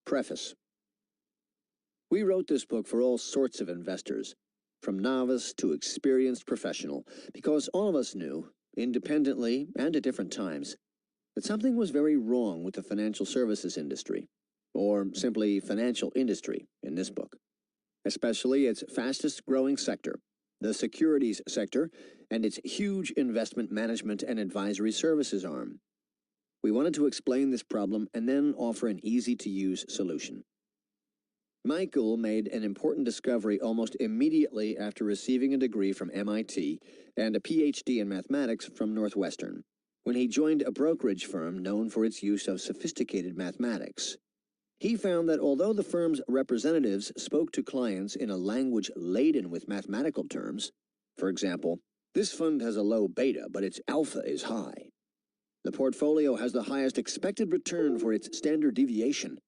Preface. We wrote this book for all sorts of investors, from novice to experienced professional, because all of us knew, independently and at different times, that something was very wrong with the financial services industry, or simply financial industry in this book, especially its fastest-growing sector, the securities sector, and its huge investment management and advisory services arm. We wanted to explain this problem and then offer an easy-to-use solution. Michael made an important discovery almost immediately after receiving a degree from MIT and a PhD in mathematics from Northwestern, when he joined a brokerage firm known for its use of sophisticated mathematics. He found that although the firm's representatives spoke to clients in a language laden with mathematical terms, for example, this fund has a low beta, but its alpha is high. The portfolio has the highest expected return for its standard deviation.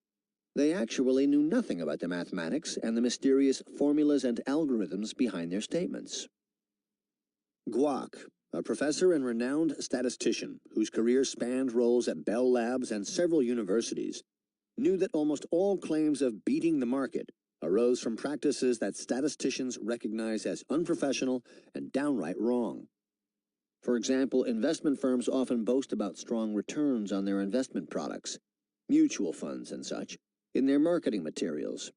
They actually knew nothing about the mathematics and the mysterious formulas and algorithms behind their statements. Kwok, a professor and renowned statistician whose career spanned roles at Bell Labs and several universities, knew that almost all claims of beating the market arose from practices that statisticians recognize as unprofessional and downright wrong. For example, investment firms often boast about strong returns on their investment products, mutual funds and such, in their marketing materials.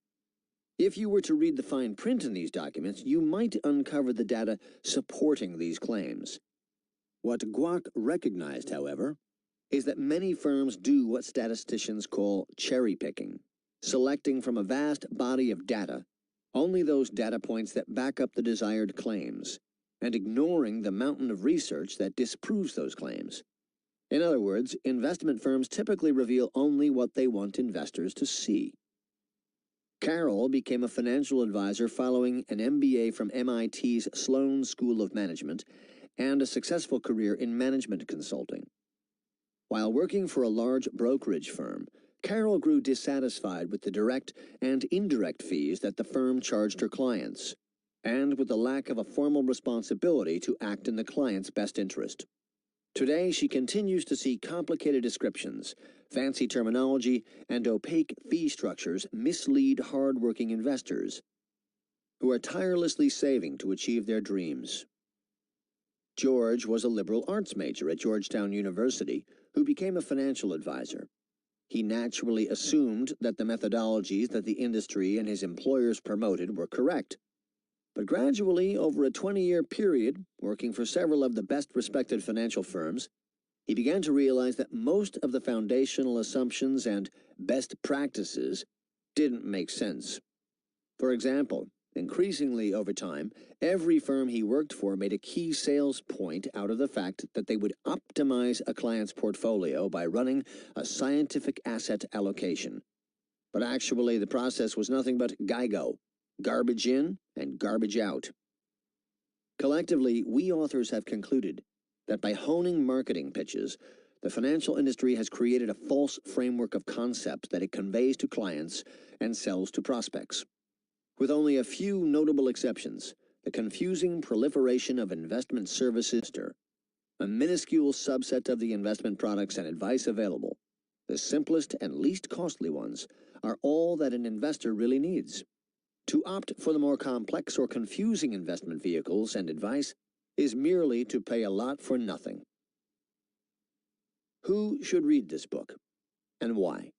If you were to read the fine print in these documents, you might uncover the data supporting these claims. What Kwok recognized, however, is that many firms do what statisticians call cherry-picking, selecting from a vast body of data only those data points that back up the desired claims, and ignoring the mountain of research that disproves those claims. In other words, investment firms typically reveal only what they want investors to see. Carroll became a financial advisor following an MBA from MIT's Sloan School of Management and a successful career in management consulting. While working for a large brokerage firm, Carroll grew dissatisfied with the direct and indirect fees that the firm charged her clients, and with the lack of a formal responsibility to act in the client's best interest. Today, she continues to see complicated descriptions, fancy terminology, and opaque fee structures mislead hard-working investors who are tirelessly saving to achieve their dreams. George was a liberal arts major at Georgetown University who became a financial advisor. He naturally assumed that the methodologies that the industry and his employers promoted were correct. But gradually, over a 20-year period, working for several of the best-respected financial firms, he began to realize that most of the foundational assumptions and best practices didn't make sense. For example, increasingly over time, every firm he worked for made a key sales point out of the fact that they would optimize a client's portfolio by running a scientific asset allocation. But actually, the process was nothing but GIGO, garbage in and garbage out. Collectively, we authors have concluded that by honing marketing pitches, the financial industry has created a false framework of concepts that it conveys to clients and sells to prospects. With only a few notable exceptions, the confusing proliferation of investment services, a minuscule subset of the investment products and advice available, the simplest and least costly ones, are all that an investor really needs. To opt for the more complex or confusing investment vehicles and advice is merely to pay a lot for nothing. Who should read this book, and why?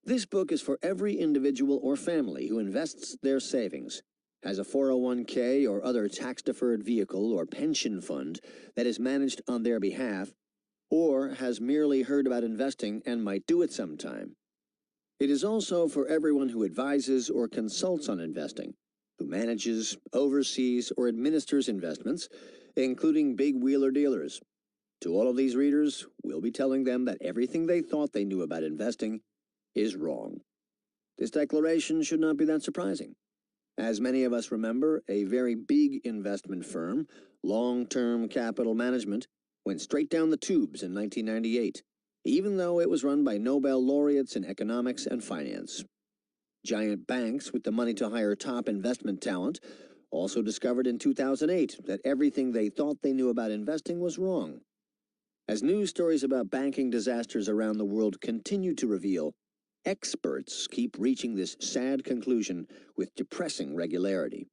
This book is for every individual or family who invests their savings, has a 401k or other tax-deferred vehicle or pension fund that is managed on their behalf, or has merely heard about investing and might do it sometime. It is also for everyone who advises or consults on investing, who manages, oversees, or administers investments, including big wheeler-dealers. To all of these readers, we'll be telling them that everything they thought they knew about investing is wrong. This declaration should not be that surprising. As many of us remember, a very big investment firm, Long-Term Capital Management, went straight down the tubes in 1998. Even though it was run by Nobel laureates in economics and finance. Giant banks with the money to hire top investment talent also discovered in 2008 that everything they thought they knew about investing was wrong. As news stories about banking disasters around the world continue to reveal, experts keep reaching this sad conclusion with depressing regularity.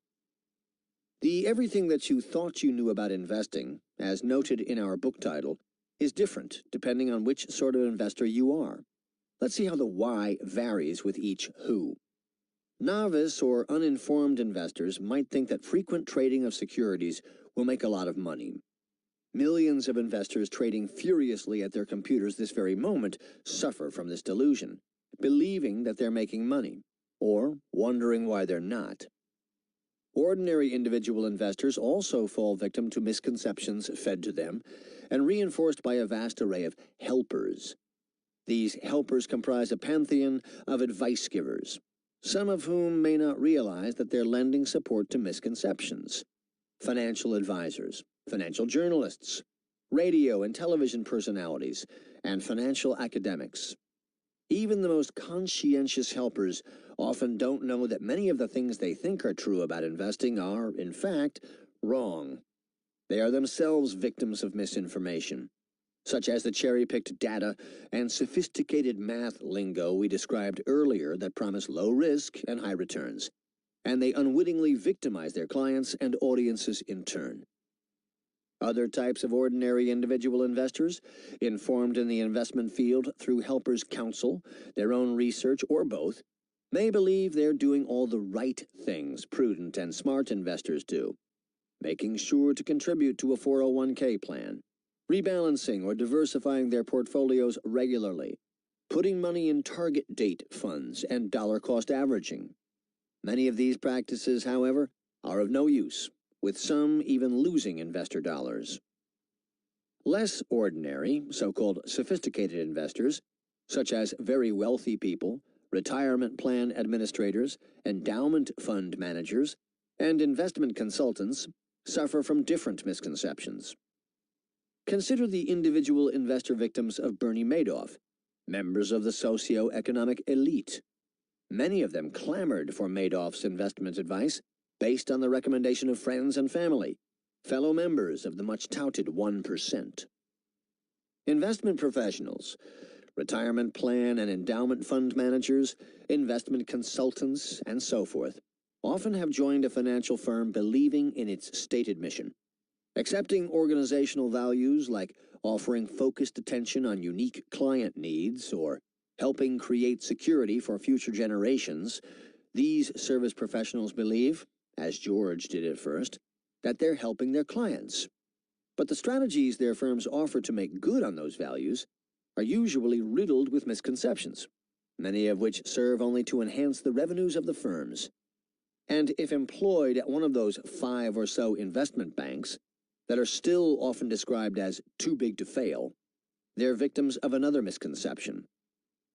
The everything that you thought you knew about investing, as noted in our book title, is different depending on which sort of investor you are. Let's see how the why varies with each who. Novice or uninformed investors might think that frequent trading of securities will make a lot of money. Millions of investors trading furiously at their computers this very moment suffer from this delusion, believing that they're making money, or wondering why they're not. Ordinary individual investors also fall victim to misconceptions fed to them and reinforced by a vast array of helpers. These helpers comprise a pantheon of advice givers, some of whom may not realize that they're lending support to misconceptions. Financial advisors, financial journalists, radio and television personalities, and financial academics. Even the most conscientious helpers often don't know that many of the things they think are true about investing are, in fact, wrong. They are themselves victims of misinformation, such as the cherry-picked data and sophisticated math lingo we described earlier that promise low risk and high returns, and they unwittingly victimize their clients and audiences in turn. Other types of ordinary individual investors, informed in the investment field through helpers' counsel, their own research, or both, may believe they're doing all the right things prudent and smart investors do, making sure to contribute to a 401k plan, rebalancing or diversifying their portfolios regularly, putting money in target date funds, and dollar-cost averaging. Many of these practices, however, are of no use, with some even losing investor dollars. Less ordinary, so-called sophisticated investors, such as very wealthy people, retirement plan administrators, endowment fund managers, and investment consultants, suffer from different misconceptions. Consider the individual investor victims of Bernie Madoff, members of the socio-economic elite. Many of them clamored for Madoff's investment advice based on the recommendation of friends and family, fellow members of the much-touted 1%. Investment professionals, retirement plan and endowment fund managers, investment consultants, and so forth, often have joined a financial firm believing in its stated mission. Accepting organizational values like offering focused attention on unique client needs or helping create security for future generations, these service professionals believe, as George did at first, that they're helping their clients. But the strategies their firms offer to make good on those values are usually riddled with misconceptions, many of which serve only to enhance the revenues of the firms. And if employed at one of those 5 or so investment banks that are still often described as too big to fail, they're victims of another misconception,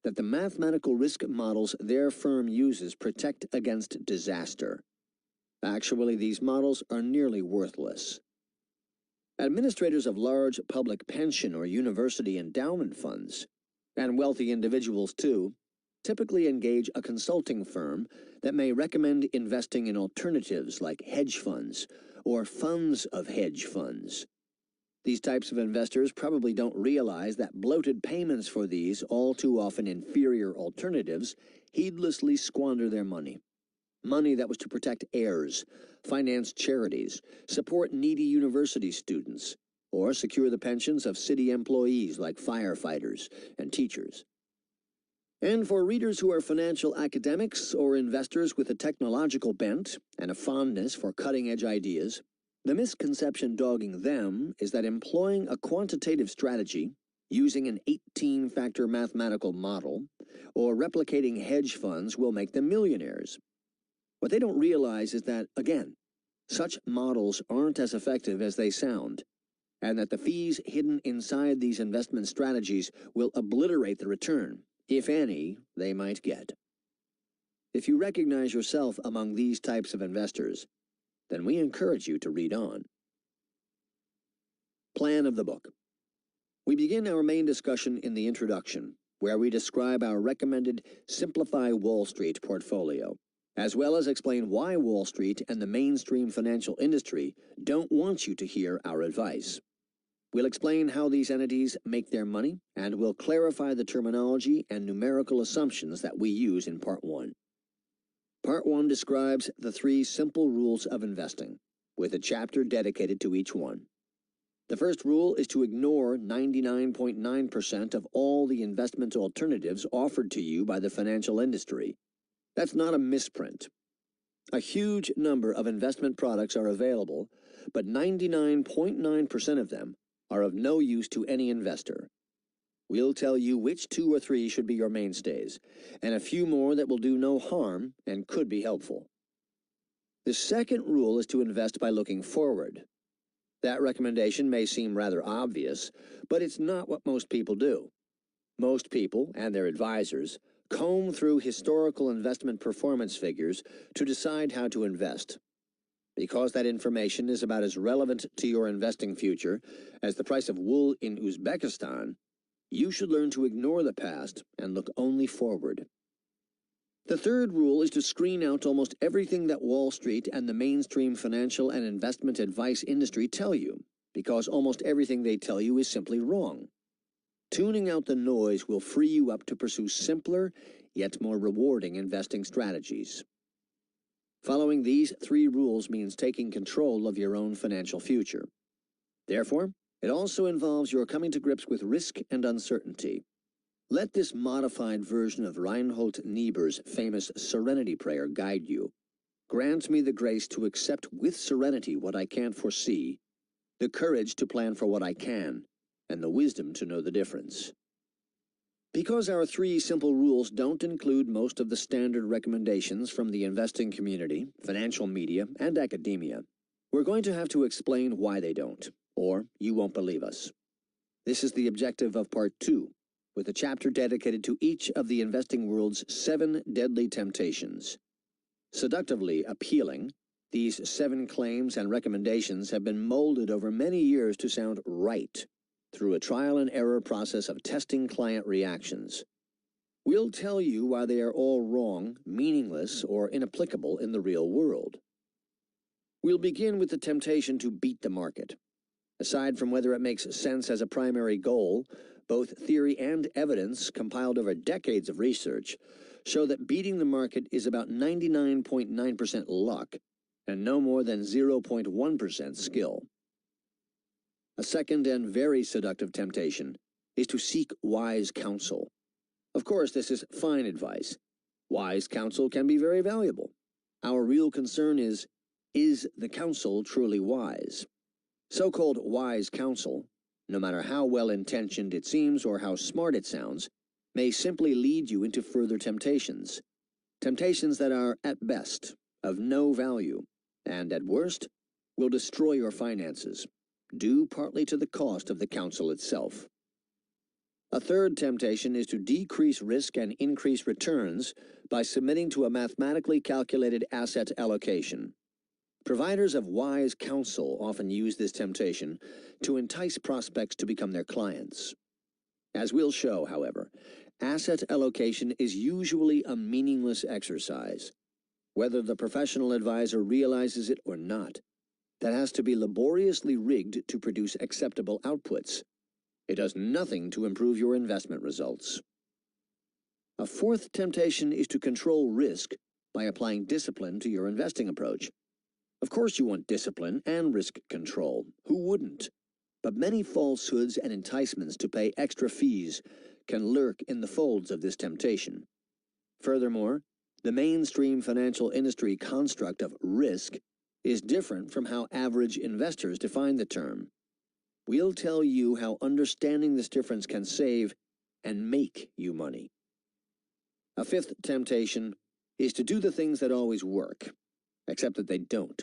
that the mathematical risk models their firm uses protect against disaster. Actually, these models are nearly worthless. Administrators of large public pension or university endowment funds, and wealthy individuals too, typically engage a consulting firm that may recommend investing in alternatives like hedge funds or funds of hedge funds. These types of investors probably don't realize that bloated payments for these all too often inferior alternatives heedlessly squander their money. Money that was to protect heirs, finance charities, support needy university students, or secure the pensions of city employees like firefighters and teachers. And for readers who are financial academics or investors with a technological bent and a fondness for cutting-edge ideas, the misconception dogging them is that employing a quantitative strategy, using an 18-factor mathematical model, or replicating hedge funds will make them millionaires. What they don't realize is that, again, such models aren't as effective as they sound, and that the fees hidden inside these investment strategies will obliterate the return, if any, they might get. If you recognize yourself among these types of investors, then we encourage you to read on. Plan of the book. We begin our main discussion in the introduction, where we describe our recommended Simplify Wall Street portfolio, as well as explain why Wall Street and the mainstream financial industry don't want you to hear our advice. We'll explain how these entities make their money, and we'll clarify the terminology and numerical assumptions that we use in Part 1. Part 1 describes the 3 simple rules of investing, with a chapter dedicated to each one. The first rule is to ignore 99.9% of all the investment alternatives offered to you by the financial industry. That's not a misprint. A huge number of investment products are available, but 99.9% of them are of no use to any investor. We'll tell you which 2 or 3 should be your mainstays, and a few more that will do no harm and could be helpful. The second rule is to invest by looking forward. That recommendation may seem rather obvious, but it's not what most people do. Most people, and their advisors, comb through historical investment performance figures to decide how to invest. Because that information is about as relevant to your investing future as the price of wool in Uzbekistan, you should learn to ignore the past and look only forward. The third rule is to screen out almost everything that Wall Street and the mainstream financial and investment advice industry tell you, because almost everything they tell you is simply wrong. Tuning out the noise will free you up to pursue simpler, yet more rewarding investing strategies. Following these 3 rules means taking control of your own financial future. Therefore, it also involves your coming to grips with risk and uncertainty. Let this modified version of Reinhold Niebuhr's famous Serenity Prayer guide you. Grant me the grace to accept with serenity what I can't foresee, the courage to plan for what I can, and the wisdom to know the difference. Because our 3 simple rules don't include most of the standard recommendations from the investing community, financial media, and academia, we're going to have to explain why they don't, or you won't believe us. This is the objective of Part 2, with a chapter dedicated to each of the investing world's 7 deadly temptations. Seductively appealing, these 7 claims and recommendations have been molded over many years to sound right, through a trial-and-error process of testing client reactions. We'll tell you why they are all wrong, meaningless, or inapplicable in the real world. We'll begin with the temptation to beat the market. Aside from whether it makes sense as a primary goal, both theory and evidence compiled over decades of research show that beating the market is about 99.9% luck and no more than 0.1% skill. A second and very seductive temptation is to seek wise counsel. Of course, this is fine advice. Wise counsel can be very valuable. Our real concern is the counsel truly wise? So-called wise counsel, no matter how well-intentioned it seems or how smart it sounds, may simply lead you into further temptations. Temptations that are, at best, of no value, and at worst, will destroy your finances, due partly to the cost of the counsel itself. A third temptation is to decrease risk and increase returns by submitting to a mathematically calculated asset allocation. Providers of wise counsel often use this temptation to entice prospects to become their clients. As we'll show, however, asset allocation is usually a meaningless exercise. Whether the professional advisor realizes it or not, that has to be laboriously rigged to produce acceptable outputs. It does nothing to improve your investment results. A fourth temptation is to control risk by applying discipline to your investing approach. Of course you want discipline and risk control. Who wouldn't? But many falsehoods and enticements to pay extra fees can lurk in the folds of this temptation. Furthermore, the mainstream financial industry construct of risk is different from how average investors define the term. We'll tell you how understanding this difference can save and make you money. A fifth temptation is to do the things that always work, except that they don't.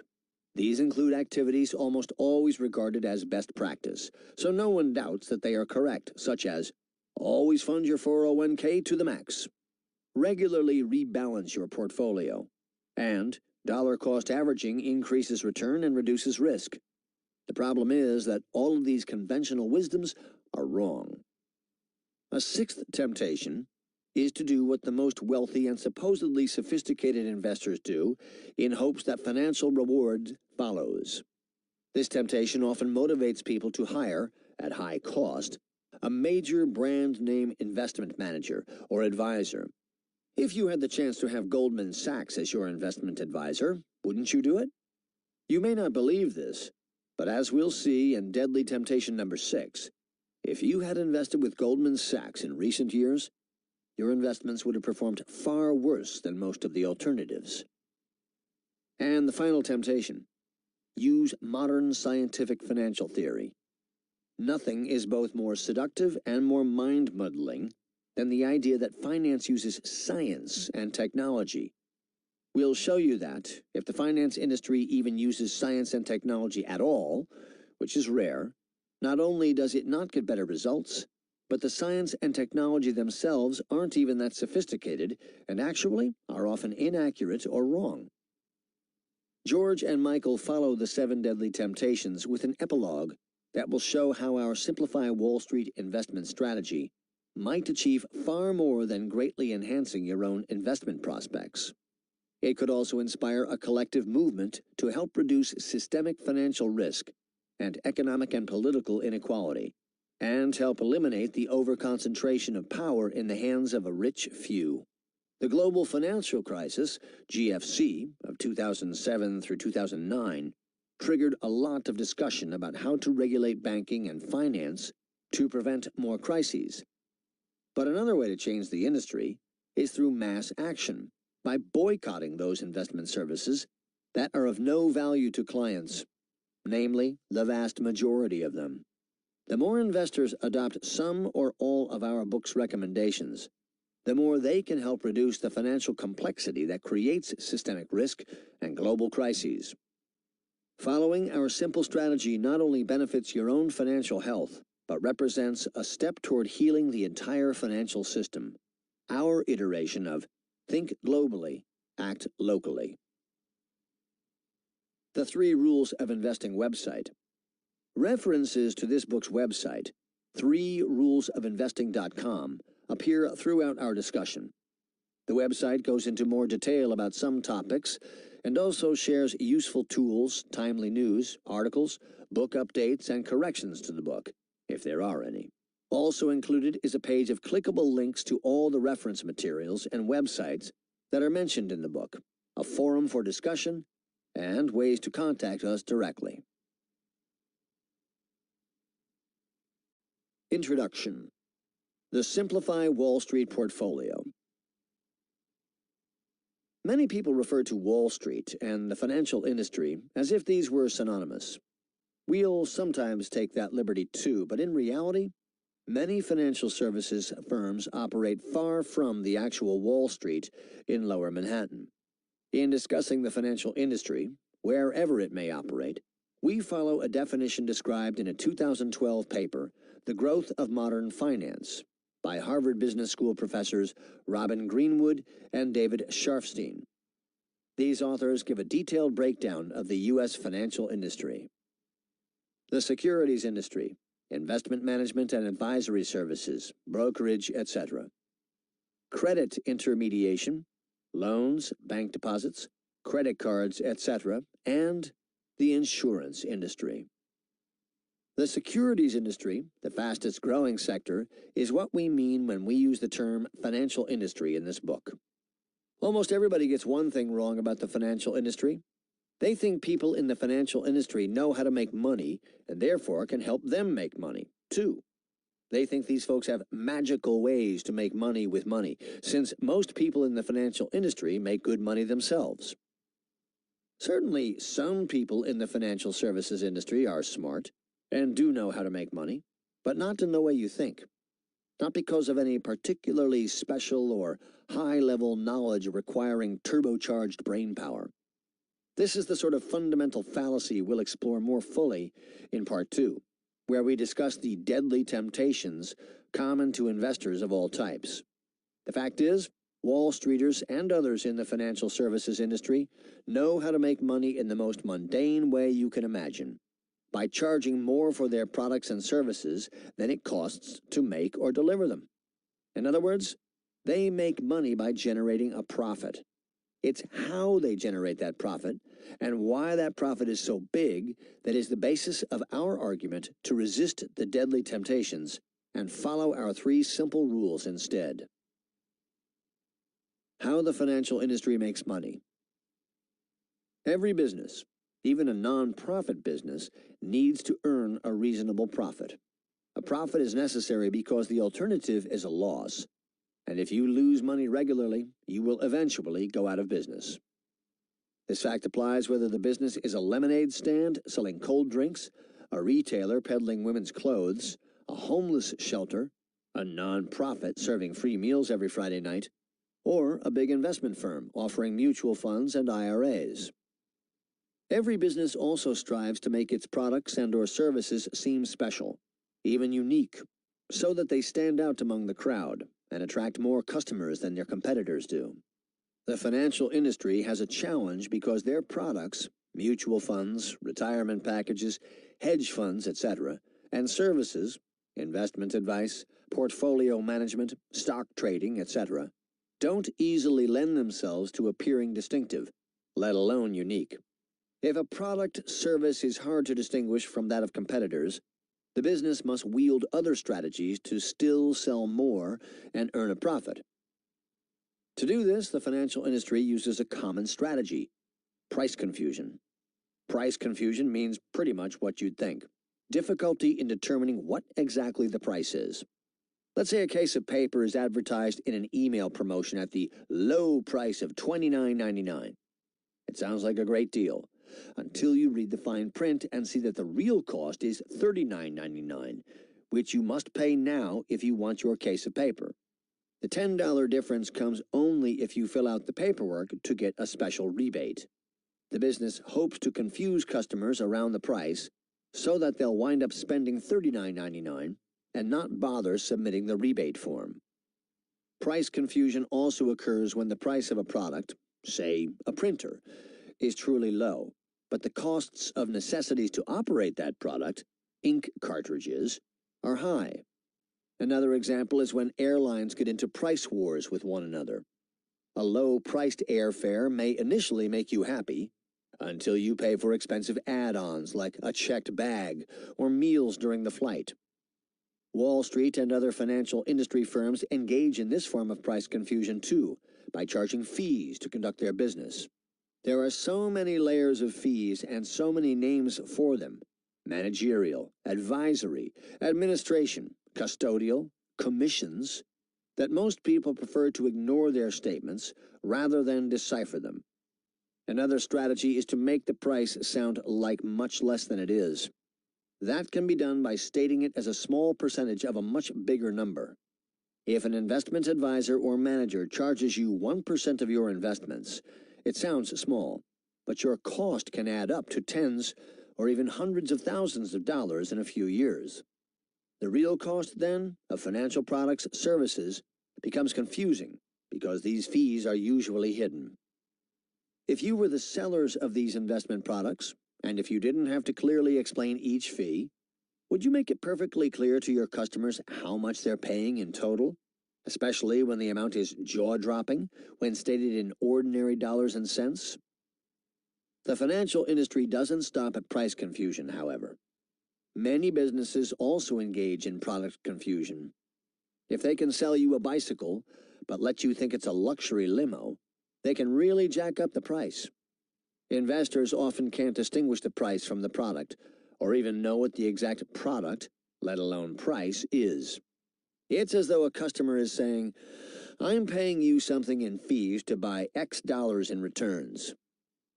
These include activities almost always regarded as best practice, so no one doubts that they are correct, such as always fund your 401k to the max, regularly rebalance your portfolio, and dollar-cost averaging increases return and reduces risk. The problem is that all of these conventional wisdoms are wrong. A sixth temptation is to do what the most wealthy and supposedly sophisticated investors do in hopes that financial reward follows. This temptation often motivates people to hire, at high cost, a major brand name investment manager or advisor. If you had the chance to have Goldman Sachs as your investment advisor, wouldn't you do it? You may not believe this, but as we'll see in Deadly Temptation number 6, if you had invested with Goldman Sachs in recent years, your investments would have performed far worse than most of the alternatives. And the final temptation: use modern scientific financial theory. Nothing is both more seductive and more mind-muddling than the idea that finance uses science and technology. We'll show you that, if the finance industry even uses science and technology at all, which is rare, not only does it not get better results, but the science and technology themselves aren't even that sophisticated and actually are often inaccurate or wrong. George and Michael follow the 7 deadly temptations with an epilogue that will show how our Simplify Wall Street investment strategy might achieve far more than greatly enhancing your own investment prospects. It could also inspire a collective movement to help reduce systemic financial risk and economic and political inequality, and help eliminate the overconcentration of power in the hands of a rich few. The global financial crisis, GFC, of 2007 through 2009, triggered a lot of discussion about how to regulate banking and finance to prevent more crises. But another way to change the industry is through mass action, by boycotting those investment services that are of no value to clients, namely the vast majority of them. The more investors adopt some or all of our book's recommendations, the more they can help reduce the financial complexity that creates systemic risk and global crises. Following our simple strategy not only benefits your own financial health, but represents a step toward healing the entire financial system, our iteration of Think globally, act locally. The 3 Rules of Investing website. References to this book's website, 3rulesofinvesting.com, appear throughout our discussion. The website goes into more detail about some topics and also shares useful tools, timely news, articles, book updates, and corrections to the book, if there are any. Also included is a page of clickable links to all the reference materials and websites that are mentioned in the book, a forum for discussion, and ways to contact us directly. Introduction. The Simplify Wall Street Portfolio. Many people refer to Wall Street and the financial industry as if these were synonymous. We'll sometimes take that liberty too, but in reality, many financial services firms operate far from the actual Wall Street in Lower Manhattan. In discussing the financial industry, wherever it may operate, we follow a definition described in a 2012 paper, The Growth of Modern Finance, by Harvard Business School professors Robin Greenwood and David Sharfstein. These authors give a detailed breakdown of the U.S. financial industry. The securities industry, investment management and advisory services, brokerage, etc. Credit intermediation, loans, bank deposits, credit cards, etc., and the insurance industry. The securities industry, the fastest growing sector, is what we mean when we use the term financial industry in this book. Almost everybody gets one thing wrong about the financial industry. They think people in the financial industry know how to make money and therefore can help them make money, too. They think these folks have magical ways to make money with money, since most people in the financial industry make good money themselves. Certainly, some people in the financial services industry are smart and do know how to make money, but not in the way you think. Not because of any particularly special or high-level knowledge requiring turbocharged brain power. This is the sort of fundamental fallacy we'll explore more fully in Part 2, where we discuss the deadly temptations common to investors of all types. The fact is, Wall Streeters and others in the financial services industry know how to make money in the most mundane way you can imagine, by charging more for their products and services than it costs to make or deliver them. In other words, they make money by generating a profit. It's how they generate that profit and why that profit is so big that is the basis of our argument to resist the deadly temptations and follow our three simple rules instead. How the financial industry makes money. Every business, even a non-profit business, needs to earn a reasonable profit. A profit is necessary because the alternative is a loss. And if you lose money regularly, you will eventually go out of business. This fact applies whether the business is a lemonade stand selling cold drinks, a retailer peddling women's clothes, a homeless shelter, a non-profit serving free meals every Friday night, or a big investment firm offering mutual funds and IRAs. Every business also strives to make its products and/or services seem special, even unique, so that they stand out among the crowd and attract more customers than their competitors do. The financial industry has a challenge because their products, mutual funds, retirement packages, hedge funds, etc., and services, investment advice, portfolio management, stock trading, etc., don't easily lend themselves to appearing distinctive, let alone unique. If a product service is hard to distinguish from that of competitors, the business must wield other strategies to still sell more and earn a profit. To do this, the financial industry uses a common strategy: price confusion. Price confusion means pretty much what you'd think: difficulty in determining what exactly the price is. Let's say a case of paper is advertised in an email promotion at the low price of $29.99. It sounds like a great deal, until you read the fine print and see that the real cost is $39.99, which you must pay now if you want your case of paper. The $10 difference comes only if you fill out the paperwork to get a special rebate. The business hopes to confuse customers around the price so that they'll wind up spending $39.99 and not bother submitting the rebate form. Price confusion also occurs when the price of a product, say a printer, is truly low, but the costs of necessities to operate that product, ink cartridges, are high. Another example is when airlines get into price wars with one another. A low-priced airfare may initially make you happy until you pay for expensive add-ons like a checked bag or meals during the flight. Wall Street and other financial industry firms engage in this form of price confusion too, by charging fees to conduct their business. There are so many layers of fees and so many names for them: managerial, advisory, administration, custodial, commissions, that most people prefer to ignore their statements rather than decipher them. Another strategy is to make the price sound like much less than it is. That can be done by stating it as a small percentage of a much bigger number. If an investment advisor or manager charges you 1% of your investments, it sounds small, but your cost can add up to tens or even hundreds of thousands of dollars in a few years. The real cost, then, of financial products, services, becomes confusing because these fees are usually hidden. If you were the sellers of these investment products, and if you didn't have to clearly explain each fee, would you make it perfectly clear to your customers how much they're paying in total, especially when the amount is jaw-dropping when stated in ordinary dollars and cents? The financial industry doesn't stop at price confusion, however. Many businesses also engage in product confusion. If they can sell you a bicycle, but let you think it's a luxury limo, they can really jack up the price. Investors often can't distinguish the price from the product, or even know what the exact product, let alone price, is. It's as though a customer is saying, "I'm paying you something in fees to buy X dollars in returns."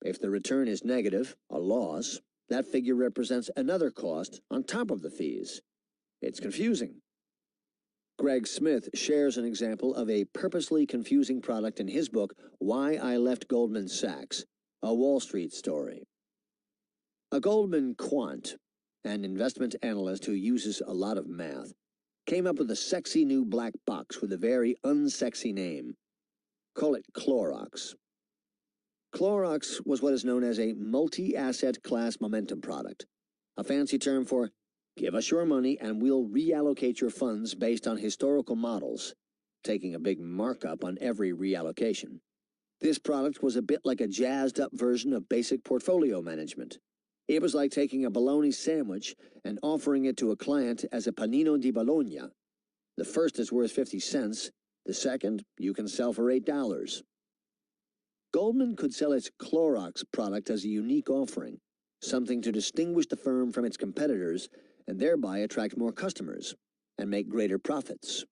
If the return is negative, a loss, that figure represents another cost on top of the fees. It's confusing. Greg Smith shares an example of a purposely confusing product in his book, Why I Left Goldman Sachs, a Wall Street Story. A Goldman quant, an investment analyst who uses a lot of math, came up with a sexy new black box with a very unsexy name. Call it Clorox. Clorox was what is known as a multi-asset class momentum product, a fancy term for give us your money and we'll reallocate your funds based on historical models, taking a big markup on every reallocation. This product was a bit like a jazzed-up version of basic portfolio management. It was like taking a bologna sandwich and offering it to a client as a panino di Bologna. The first is worth 50 cents. The second, you can sell for $8. Goldman could sell its Clorox product as a unique offering, something to distinguish the firm from its competitors and thereby attract more customers and make greater profits.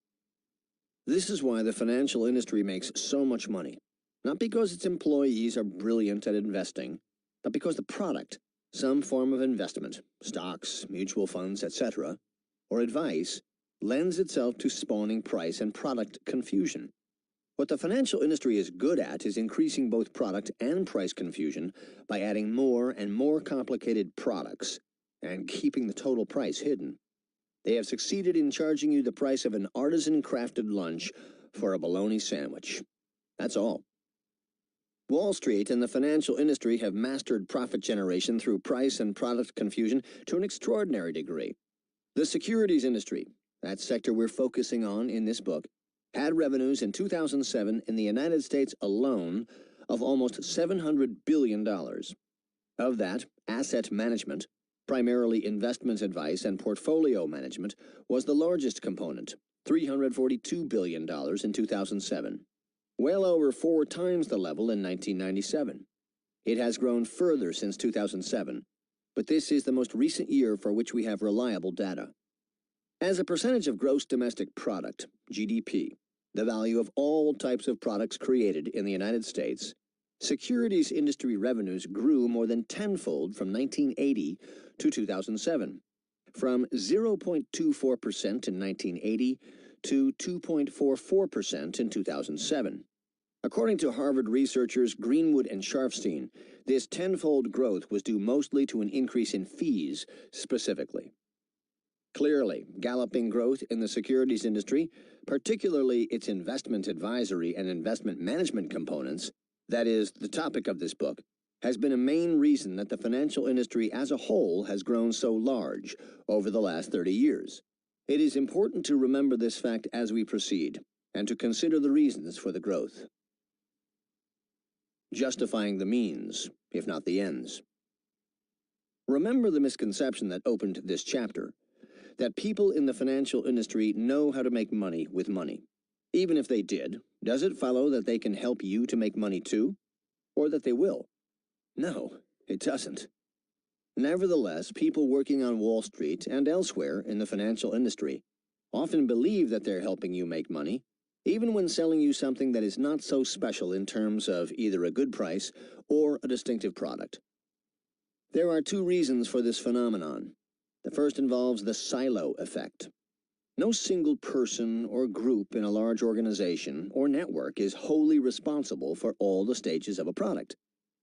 This is why the financial industry makes so much money. Not because its employees are brilliant at investing, but because the product, some form of investment, stocks, mutual funds, etc., or advice, lends itself to spawning price and product confusion. What the financial industry is good at is increasing both product and price confusion by adding more and more complicated products and keeping the total price hidden. They have succeeded in charging you the price of an artisan-crafted lunch for a bologna sandwich. That's all. Wall Street and the financial industry have mastered profit generation through price and product confusion to an extraordinary degree. The securities industry, that sector we're focusing on in this book, had revenues in 2007 in the United States alone of almost $700 billion. Of that, asset management, primarily investment advice and portfolio management, was the largest component, $342 billion in 2007. Well over 4 times the level in 1997. It has grown further since 2007, but this is the most recent year for which we have reliable data. As a percentage of gross domestic product, GDP, the value of all types of products created in the United States, securities industry revenues grew more than tenfold from 1980 to 2007, from 0.24% in 1980 to 2.44% in 2007. According to Harvard researchers Greenwood and Sharfstein, this tenfold growth was due mostly to an increase in fees, specifically. Clearly, galloping growth in the securities industry, particularly its investment advisory and investment management components, that is, the topic of this book, has been a main reason that the financial industry as a whole has grown so large over the last 30 years. It is important to remember this fact as we proceed, and to consider the reasons for the growth. Justifying the means, if not the ends. Remember the misconception that opened this chapter, that people in the financial industry know how to make money with money. Even if they did, does it follow that they can help you to make money too? Or that they will? No, it doesn't. Nevertheless, people working on Wall Street and elsewhere in the financial industry often believe that they're helping you make money, even when selling you something that is not so special in terms of either a good price or a distinctive product. There are 2 reasons for this phenomenon. The first involves the silo effect. No single person or group in a large organization or network is wholly responsible for all the stages of a product,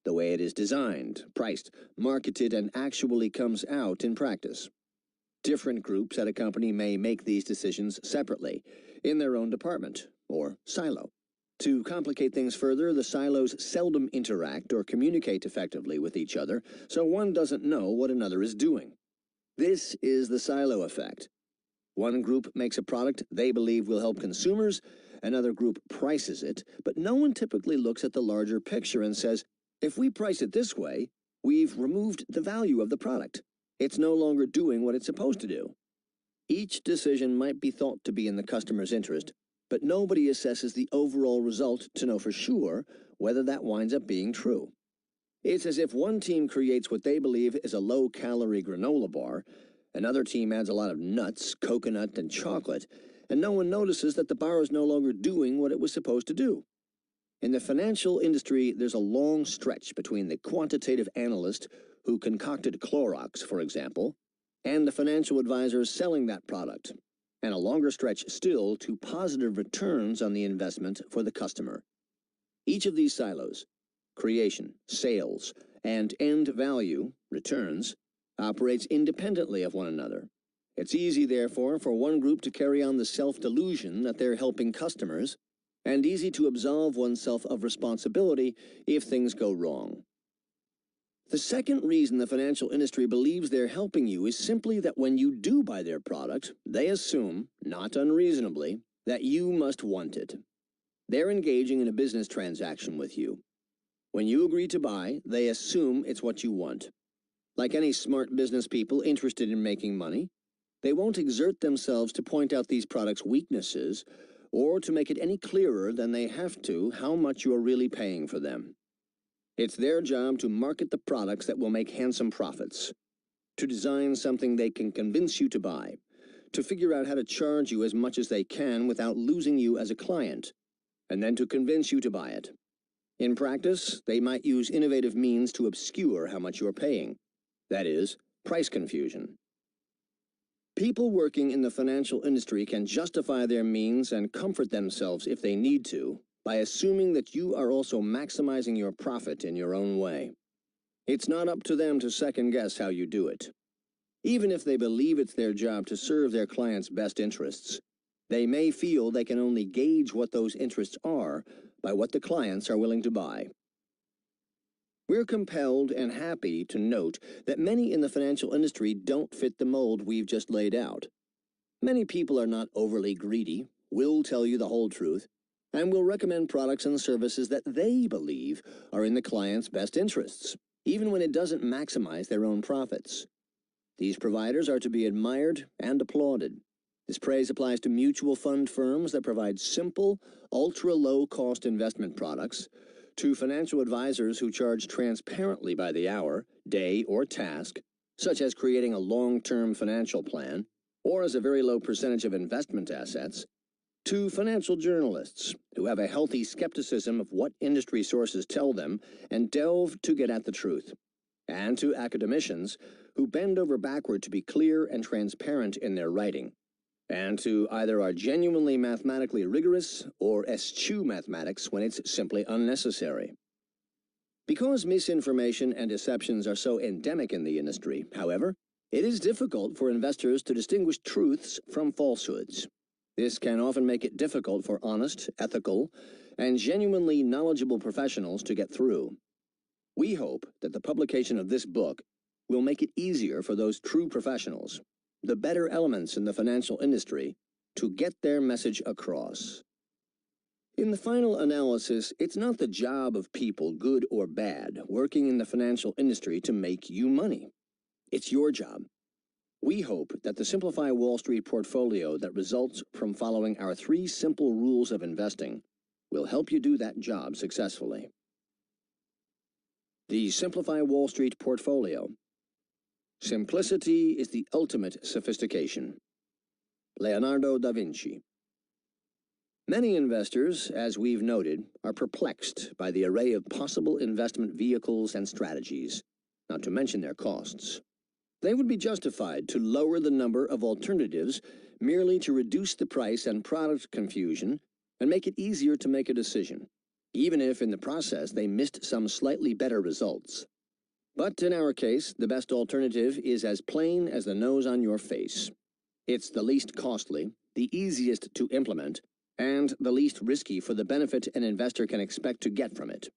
the way it is designed, priced, marketed, and actually comes out in practice. Different groups at a company may make these decisions separately, in their own department, or silo. To complicate things further, the silos seldom interact or communicate effectively with each other, so one doesn't know what another is doing. This is the silo effect. One group makes a product they believe will help consumers, another group prices it, but no one typically looks at the larger picture and says, if we price it this way, we've removed the value of the product. It's no longer doing what it's supposed to do. Each decision might be thought to be in the customer's interest, but nobody assesses the overall result to know for sure whether that winds up being true. It's as if one team creates what they believe is a low-calorie granola bar, another team adds a lot of nuts, coconut, and chocolate, and no one notices that the bar is no longer doing what it was supposed to do. In the financial industry, there's a long stretch between the quantitative analyst who concocted Clorox, for example, and the financial advisor selling that product, and a longer stretch still to positive returns on the investment for the customer. Each of these silos, creation, sales, and end value, returns, operates independently of one another. It's easy, therefore, for one group to carry on the self-delusion that they're helping customers, and easy to absolve oneself of responsibility if things go wrong. The second reason the financial industry believes they're helping you is simply that when you do buy their product, they assume, not unreasonably, that you must want it. They're engaging in a business transaction with you. When you agree to buy, they assume it's what you want. Like any smart business people interested in making money, they won't exert themselves to point out these products' weaknesses or to make it any clearer than they have to how much you are really paying for them. It's their job to market the products that will make handsome profits, to design something they can convince you to buy, to figure out how to charge you as much as they can without losing you as a client, and then to convince you to buy it. In practice, they might use innovative means to obscure how much you're paying. That is, price confusion. People working in the financial industry can justify their means and comfort themselves if they need to by assuming that you are also maximizing your profit in your own way. It's not up to them to second-guess how you do it. Even if they believe it's their job to serve their clients' best interests, they may feel they can only gauge what those interests are by what the clients are willing to buy. We're compelled and happy to note that many in the financial industry don't fit the mold we've just laid out. Many people are not overly greedy, will tell you the whole truth, and will recommend products and services that they believe are in the client's best interests, even when it doesn't maximize their own profits. These providers are to be admired and applauded. This praise applies to mutual fund firms that provide simple, ultra-low-cost investment products, to financial advisors who charge transparently by the hour, day, or task, such as creating a long-term financial plan, or as a very low percentage of investment assets, to financial journalists who have a healthy skepticism of what industry sources tell them and delve to get at the truth, and to academicians who bend over backward to be clear and transparent in their writing, and to either are genuinely mathematically rigorous or eschew mathematics when it's simply unnecessary. Because misinformation and deceptions are so endemic in the industry, however, it is difficult for investors to distinguish truths from falsehoods. This can often make it difficult for honest, ethical, and genuinely knowledgeable professionals to get through. We hope that the publication of this book will make it easier for those true professionals, the better elements in the financial industry, to get their message across. In the final analysis, it's not the job of people, good or bad, working in the financial industry to make you money. It's your job. We hope that the Simplify Wall Street portfolio that results from following our 3 simple rules of investing will help you do that job successfully. The Simplify Wall Street portfolio. Simplicity is the ultimate sophistication. Leonardo da Vinci. Many investors, as we've noted, are perplexed by the array of possible investment vehicles and strategies, not to mention their costs. They would be justified to lower the number of alternatives merely to reduce the price and product confusion and make it easier to make a decision, even if in the process they missed some slightly better results. But in our case, the best alternative is as plain as the nose on your face. It's the least costly, the easiest to implement, and the least risky for the benefit an investor can expect to get from it.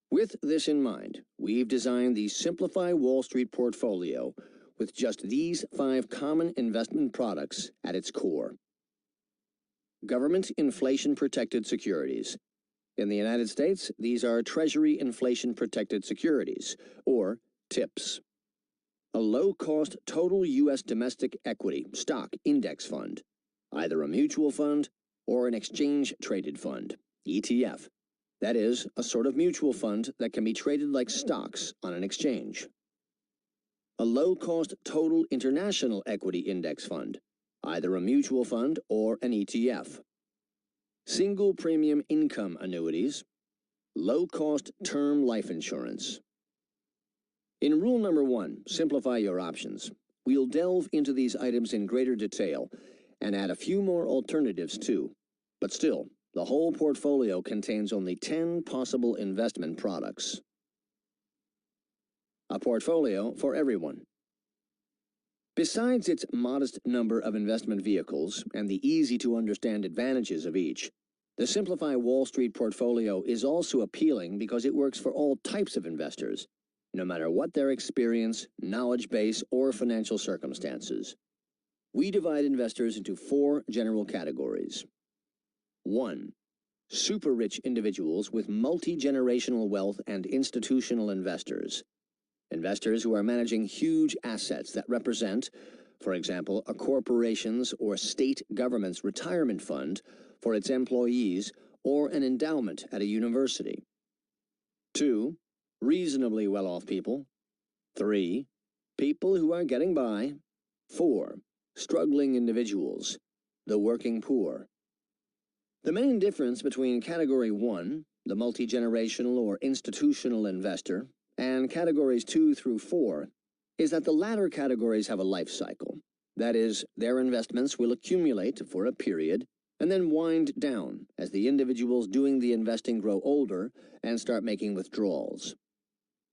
With this in mind, we've designed the Simplify Wall Street portfolio with just these 5 common investment products at its core. Government inflation-protected securities. In the United States, these are Treasury Inflation-Protected Securities, or TIPS. A low-cost total U.S. domestic equity stock index fund, either a mutual fund or an exchange-traded fund, ETF. That is, a sort of mutual fund that can be traded like stocks on an exchange. A low-cost total international equity index fund, either a mutual fund or an ETF. Single premium income annuities. Low-cost term life insurance. In rule number 1, simplify your options, we'll delve into these items in greater detail and add a few more alternatives too. But still, the whole portfolio contains only 10 possible investment products. A portfolio for everyone. Besides its modest number of investment vehicles and the easy-to-understand advantages of each, the Simplify Wall Street portfolio is also appealing because it works for all types of investors, no matter what their experience, knowledge base, or financial circumstances. We divide investors into 4 general categories. 1. super-rich individuals with multi-generational wealth and institutional investors. Investors who are managing huge assets that represent, for example, a corporation's or state government's retirement fund for its employees or an endowment at a university. 2. Reasonably well-off people. 3. People who are getting by. 4. Struggling individuals, the working poor. The main difference between Category 1, the multi-generational or institutional investor, and Categories 2 through 4 is that the latter categories have a life cycle. That is, their investments will accumulate for a period and then wind down as the individuals doing the investing grow older and start making withdrawals.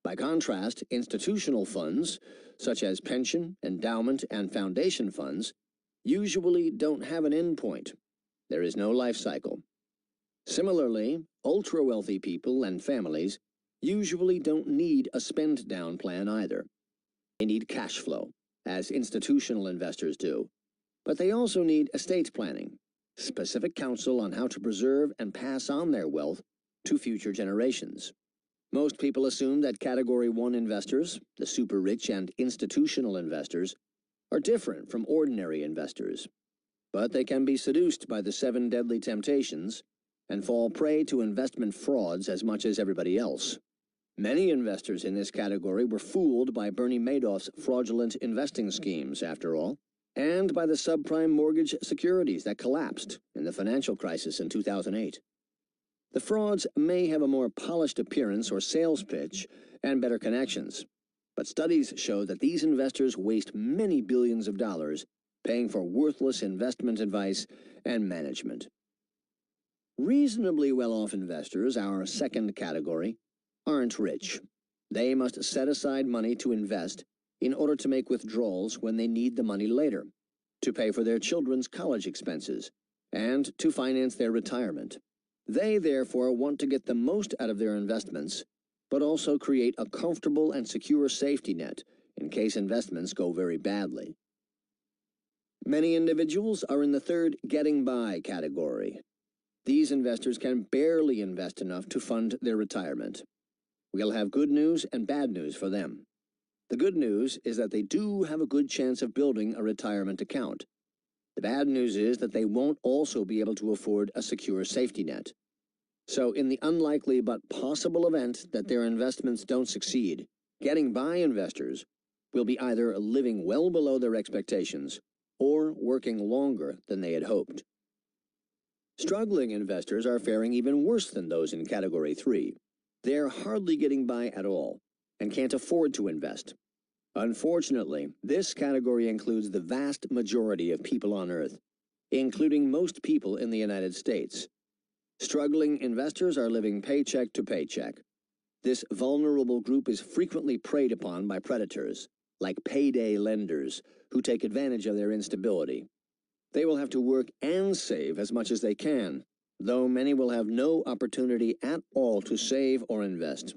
By contrast, institutional funds, such as pension, endowment, and foundation funds, usually don't have an endpoint. There is no life cycle. Similarly, ultra-wealthy people and families usually don't need a spend-down plan either. They need cash flow, as institutional investors do. But they also need estate planning, specific counsel on how to preserve and pass on their wealth to future generations. Most people assume that Category 1 investors, the super-rich and institutional investors, are different from ordinary investors. But they can be seduced by the 7 deadly temptations and fall prey to investment frauds as much as everybody else. Many investors in this category were fooled by Bernie Madoff's fraudulent investing schemes, after all, and by the subprime mortgage securities that collapsed in the financial crisis in 2008. The frauds may have a more polished appearance or sales pitch and better connections, but studies show that these investors waste many billions of dollars paying for worthless investment advice and management. Reasonably well-off investors, our second category, aren't rich. They must set aside money to invest in order to make withdrawals when they need the money later, to pay for their children's college expenses, and to finance their retirement. They, therefore, want to get the most out of their investments, but also create a comfortable and secure safety net in case investments go very badly. Many individuals are in the third getting by category. These investors can barely invest enough to fund their retirement. We'll have good news and bad news for them. The good news is that they do have a good chance of building a retirement account. The bad news is that they won't also be able to afford a secure safety net. So in the unlikely but possible event that their investments don't succeed, getting by investors will be either living well below their expectations or working longer than they had hoped. Struggling investors are faring even worse than those in Category 3. They're hardly getting by at all and can't afford to invest. Unfortunately, this category includes the vast majority of people on Earth, including most people in the United States. Struggling investors are living paycheck to paycheck. This vulnerable group is frequently preyed upon by predators, like payday lenders, who take advantage of their instability. They will have to work and save as much as they can, though many will have no opportunity at all to save or invest.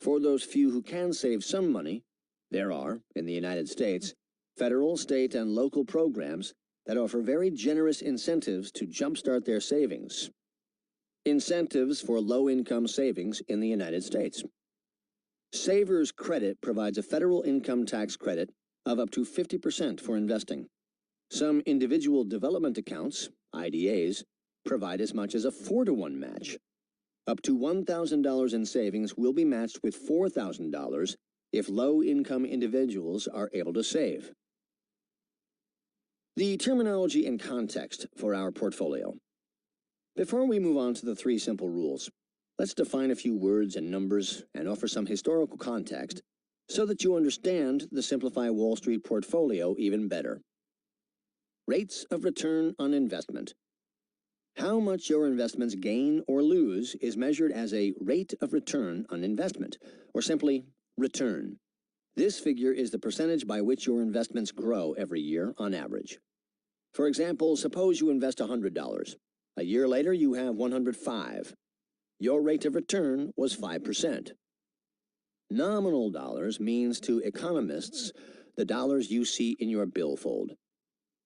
For those few who can save some money, there are, in the United States, federal, state, and local programs that offer very generous incentives to jumpstart their savings. Incentives for low-income savings in the United States. Savers Credit provides a federal income tax credit of up to 50% for investing. Some individual development accounts, IDAs, provide as much as a 4-to-1 match. Up to $1,000 in savings will be matched with $4,000 if low-income individuals are able to save. The terminology and context for our portfolio. Before we move on to the 3 simple rules, let's define a few words and numbers and offer some historical context so that you understand the Simplify Wall Street portfolio even better. Rates of return on investment. How much your investments gain or lose is measured as a rate of return on investment, or simply return. This figure is the percentage by which your investments grow every year on average. For example, suppose you invest $100. A year later, you have $105. Your rate of return was 5%. Nominal dollars means to economists the dollars you see in your billfold.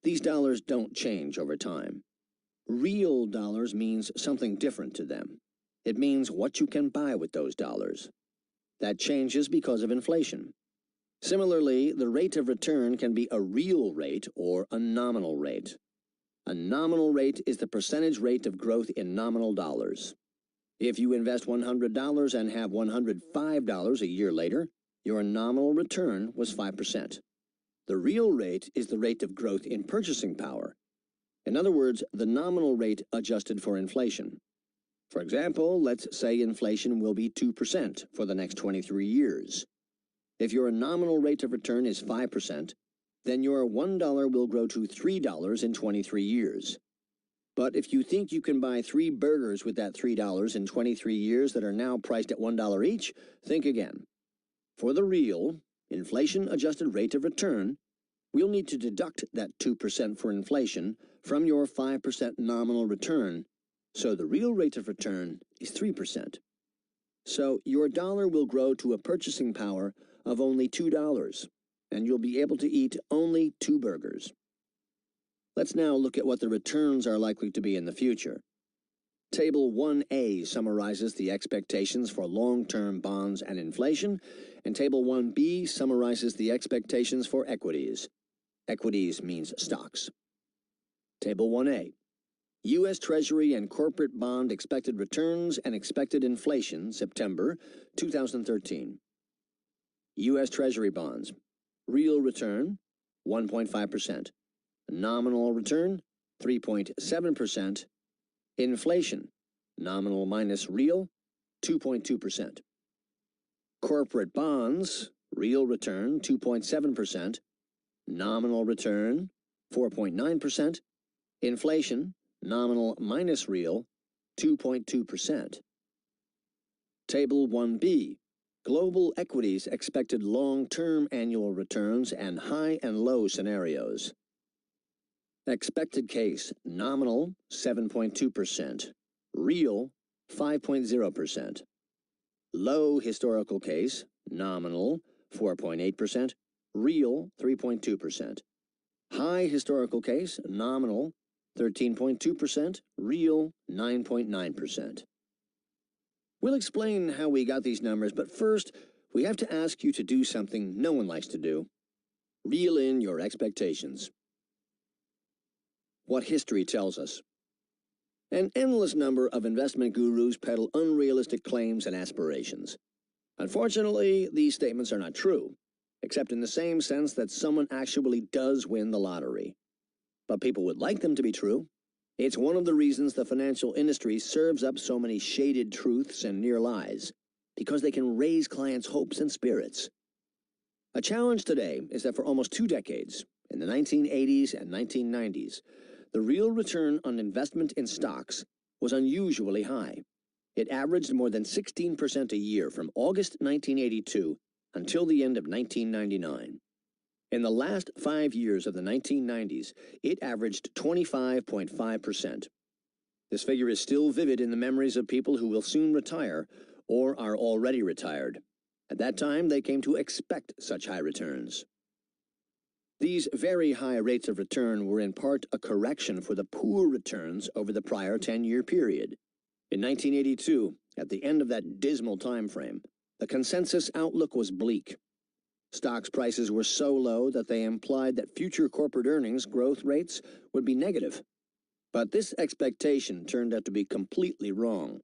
These dollars don't change over time. Real dollars means something different to them. It means what you can buy with those dollars. That changes because of inflation. Similarly, the rate of return can be a real rate or a nominal rate. A nominal rate is the percentage rate of growth in nominal dollars. If you invest $100 and have $105 a year later, your nominal return was 5%. The real rate is the rate of growth in purchasing power. In other words, the nominal rate adjusted for inflation. For example, let's say inflation will be 2% for the next 23 years. If your nominal rate of return is 5%, then your $1 will grow to $3 in 23 years. But if you think you can buy 3 burgers with that $3 in 23 years that are now priced at $1 each, think again. For the real, inflation-adjusted rate of return, we'll need to deduct that 2% for inflation from your 5% nominal return, so the real rate of return is 3%. So your dollar will grow to a purchasing power of only $2, and you'll be able to eat only 2 burgers. Let's now look at what the returns are likely to be in the future. Table 1A summarizes the expectations for long-term bonds and inflation, and Table 1B summarizes the expectations for equities. Equities means stocks. Table 1A. U.S. Treasury and corporate bond expected returns and expected inflation, September 2013. U.S. Treasury bonds. Real return, 1.5%. Nominal return, 3.7%. Inflation, nominal minus real, 2.2%. Corporate bonds, real return, 2.7%. Nominal return, 4.9%. Inflation, nominal minus real, 2.2%. Table 1B, global equities expected long-term annual returns and high and low scenarios. Expected case, nominal, 7.2%. Real, 5.0%. Low historical case, nominal, 4.8%. Real, 3.2%. High historical case, nominal, 13.2%, real, 9.9%. We'll explain how we got these numbers, but first, we have to ask you to do something no one likes to do. Reel in your expectations. What history tells us. An endless number of investment gurus peddle unrealistic claims and aspirations. Unfortunately, these statements are not true, except in the same sense that someone actually does win the lottery. But people would like them to be true. It's one of the reasons the financial industry serves up so many shaded truths and near lies, because they can raise clients' hopes and spirits. A challenge today is that for almost 2 decades, in the 1980s and 1990s, the real return on investment in stocks was unusually high. It averaged more than 16% a year from August 1982 until the end of 1999. In the last 5 years of the 1990s, it averaged 25.5%. This figure is still vivid in the memories of people who will soon retire or are already retired. At that time, they came to expect such high returns. These very high rates of return were in part a correction for the poor returns over the prior 10-year period. In 1982, at the end of that dismal time frame, the consensus outlook was bleak. Stocks prices were so low that they implied that future corporate earnings growth rates would be negative. But this expectation turned out to be completely wrong.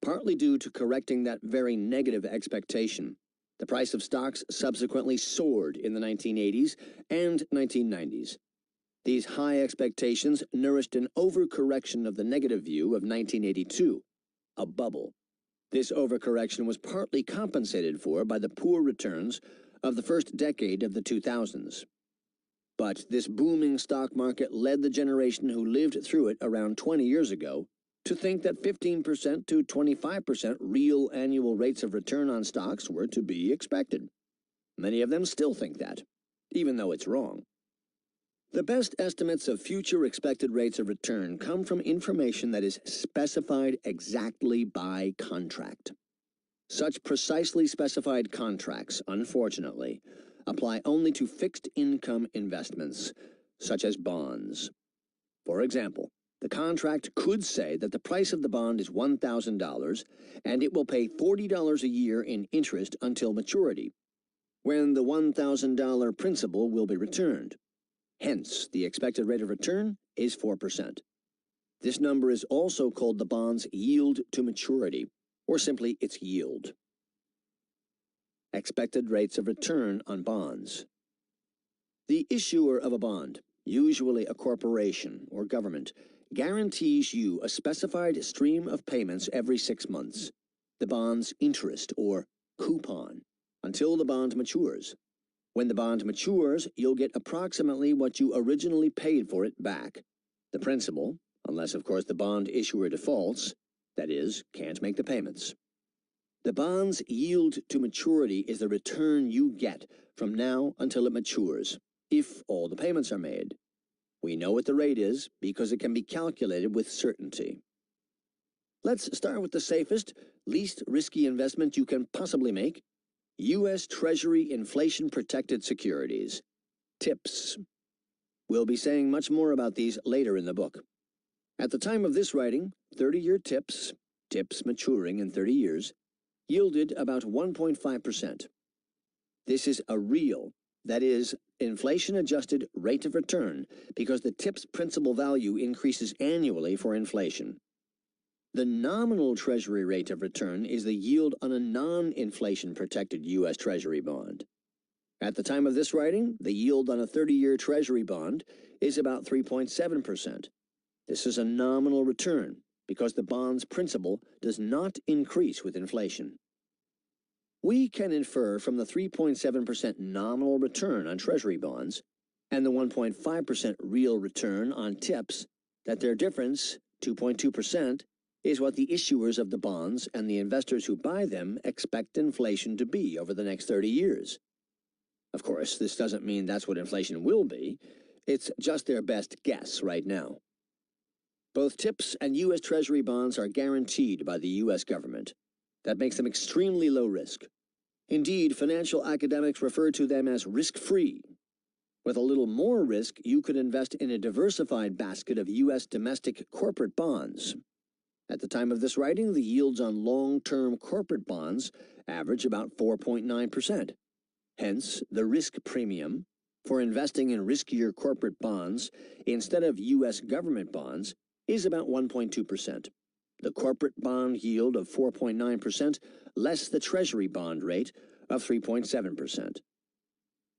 Partly due to correcting that very negative expectation, the price of stocks subsequently soared in the 1980s and 1990s. These high expectations nourished an overcorrection of the negative view of 1982, a bubble. This overcorrection was partly compensated for by the poor returns of the first decade of the 2000s. But this booming stock market led the generation who lived through it around 20 years ago to think that 15% to 25% real annual rates of return on stocks were to be expected. Many of them still think that, even though it's wrong. The best estimates of future expected rates of return come from information that is specified exactly by contract. Such precisely specified contracts, unfortunately, apply only to fixed income investments, such as bonds. For example, The contract could say that the price of the bond is $1,000 and it will pay $40 a year in interest until maturity, when the $1,000 principal will be returned. Hence, the expected rate of return is 4%. This number is also called the bond's yield to maturity, or simply its yield. Expected rates of return on bonds. The issuer of a bond, usually a corporation or government, guarantees you a specified stream of payments every 6 months, the bond's interest or coupon, until the bond matures. When the bond matures, you'll get approximately what you originally paid for it back. The principal, unless of course the bond issuer defaults, that is, can't make the payments. The bond's yield to maturity is the return you get from now until it matures, if all the payments are made. We know what the rate is because it can be calculated with certainty. Let's start with the safest, least risky investment you can possibly make: U.S. Treasury inflation-protected securities, TIPS. We'll be saying much more about these later in the book. At the time of this writing, 30-year TIPS maturing in 30 years, yielded about 1.5%. This is a real, that is, inflation-adjusted rate of return because the TIPS principal value increases annually for inflation. The nominal Treasury rate of return is the yield on a non-inflation-protected U.S. Treasury bond. At the time of this writing, the yield on a 30-year Treasury bond is about 3.7%. This is a nominal return because the bond's principal does not increase with inflation. We can infer from the 3.7% nominal return on Treasury bonds and the 1.5% real return on TIPS that their difference, 2.2%, is what the issuers of the bonds and the investors who buy them expect inflation to be over the next 30 years. Of course, this doesn't mean that's what inflation will be. It's just their best guess right now. Both TIPS and U.S. Treasury bonds are guaranteed by the U.S. government. That makes them extremely low risk. Indeed, financial academics refer to them as risk-free. With a little more risk, you could invest in a diversified basket of U.S. domestic corporate bonds. At the time of this writing, the yields on long-term corporate bonds average about 4.9%. Hence, the risk premium for investing in riskier corporate bonds instead of U.S. government bonds is about 1.2%. The corporate bond yield of 4.9% less the Treasury bond rate of 3.7%.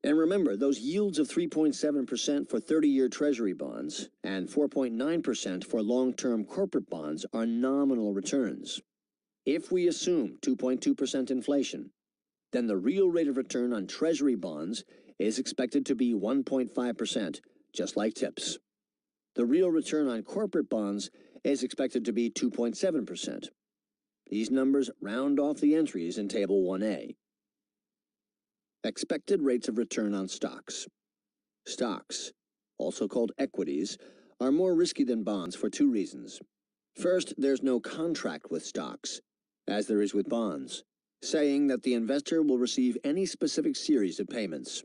And remember, those yields of 3.7% for 30-year Treasury bonds and 4.9% for long-term corporate bonds are nominal returns. If we assume 2.2% inflation, then the real rate of return on Treasury bonds is expected to be 1.5%, just like TIPS. The real return on corporate bonds is expected to be 2.7%. These numbers round off the entries in Table 1A. Expected rates of return on stocks. Stocks, also called equities, are more risky than bonds for two reasons. First, there's no contract with stocks, as there is with bonds, saying that the investor will receive any specific series of payments.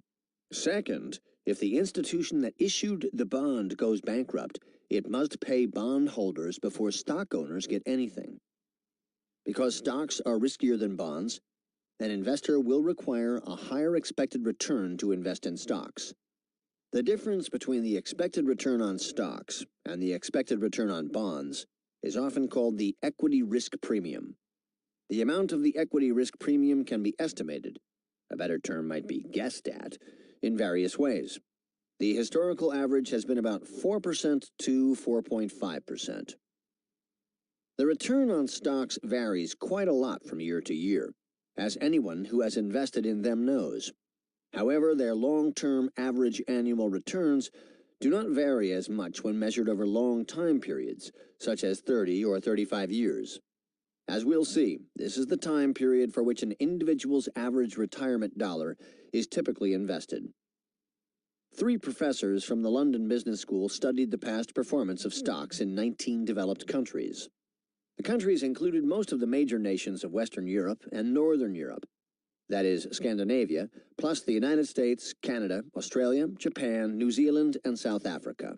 Second, if the institution that issued the bond goes bankrupt, it must pay bondholders before stock owners get anything. Because stocks are riskier than bonds, an investor will require a higher expected return to invest in stocks. The difference between the expected return on stocks and the expected return on bonds is often called the equity risk premium. The amount of the equity risk premium can be estimated, a better term might be guessed at, in various ways. The historical average has been about 4% to 4.5%. The return on stocks varies quite a lot from year to year, as anyone who has invested in them knows. However, their long-term average annual returns do not vary as much when measured over long time periods, such as 30 or 35 years. As we'll see, this is the time period for which an individual's average retirement dollar is typically invested. 3 professors from the London Business School studied the past performance of stocks in 19 developed countries. The countries included most of the major nations of Western Europe and Northern Europe, that is, Scandinavia, plus the United States, Canada, Australia, Japan, New Zealand, and South Africa.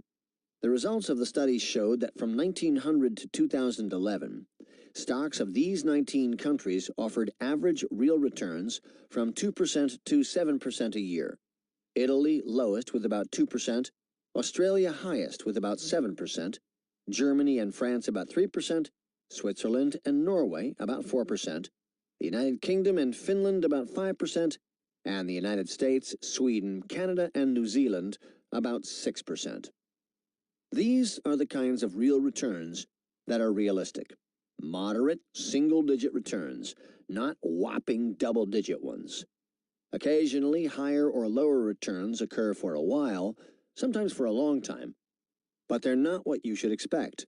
The results of the study showed that from 1900 to 2011, stocks of these 19 countries offered average real returns from 2% to 7% a year. Italy lowest with about 2%, Australia highest with about 7%, Germany and France about 3%, Switzerland and Norway about 4%, the United Kingdom and Finland about 5%, and the United States, Sweden, Canada, and New Zealand about 6%. These are the kinds of real returns that are realistic. Moderate, single-digit returns, not whopping double-digit ones. Occasionally, higher or lower returns occur for a while, sometimes for a long time, but they're not what you should expect.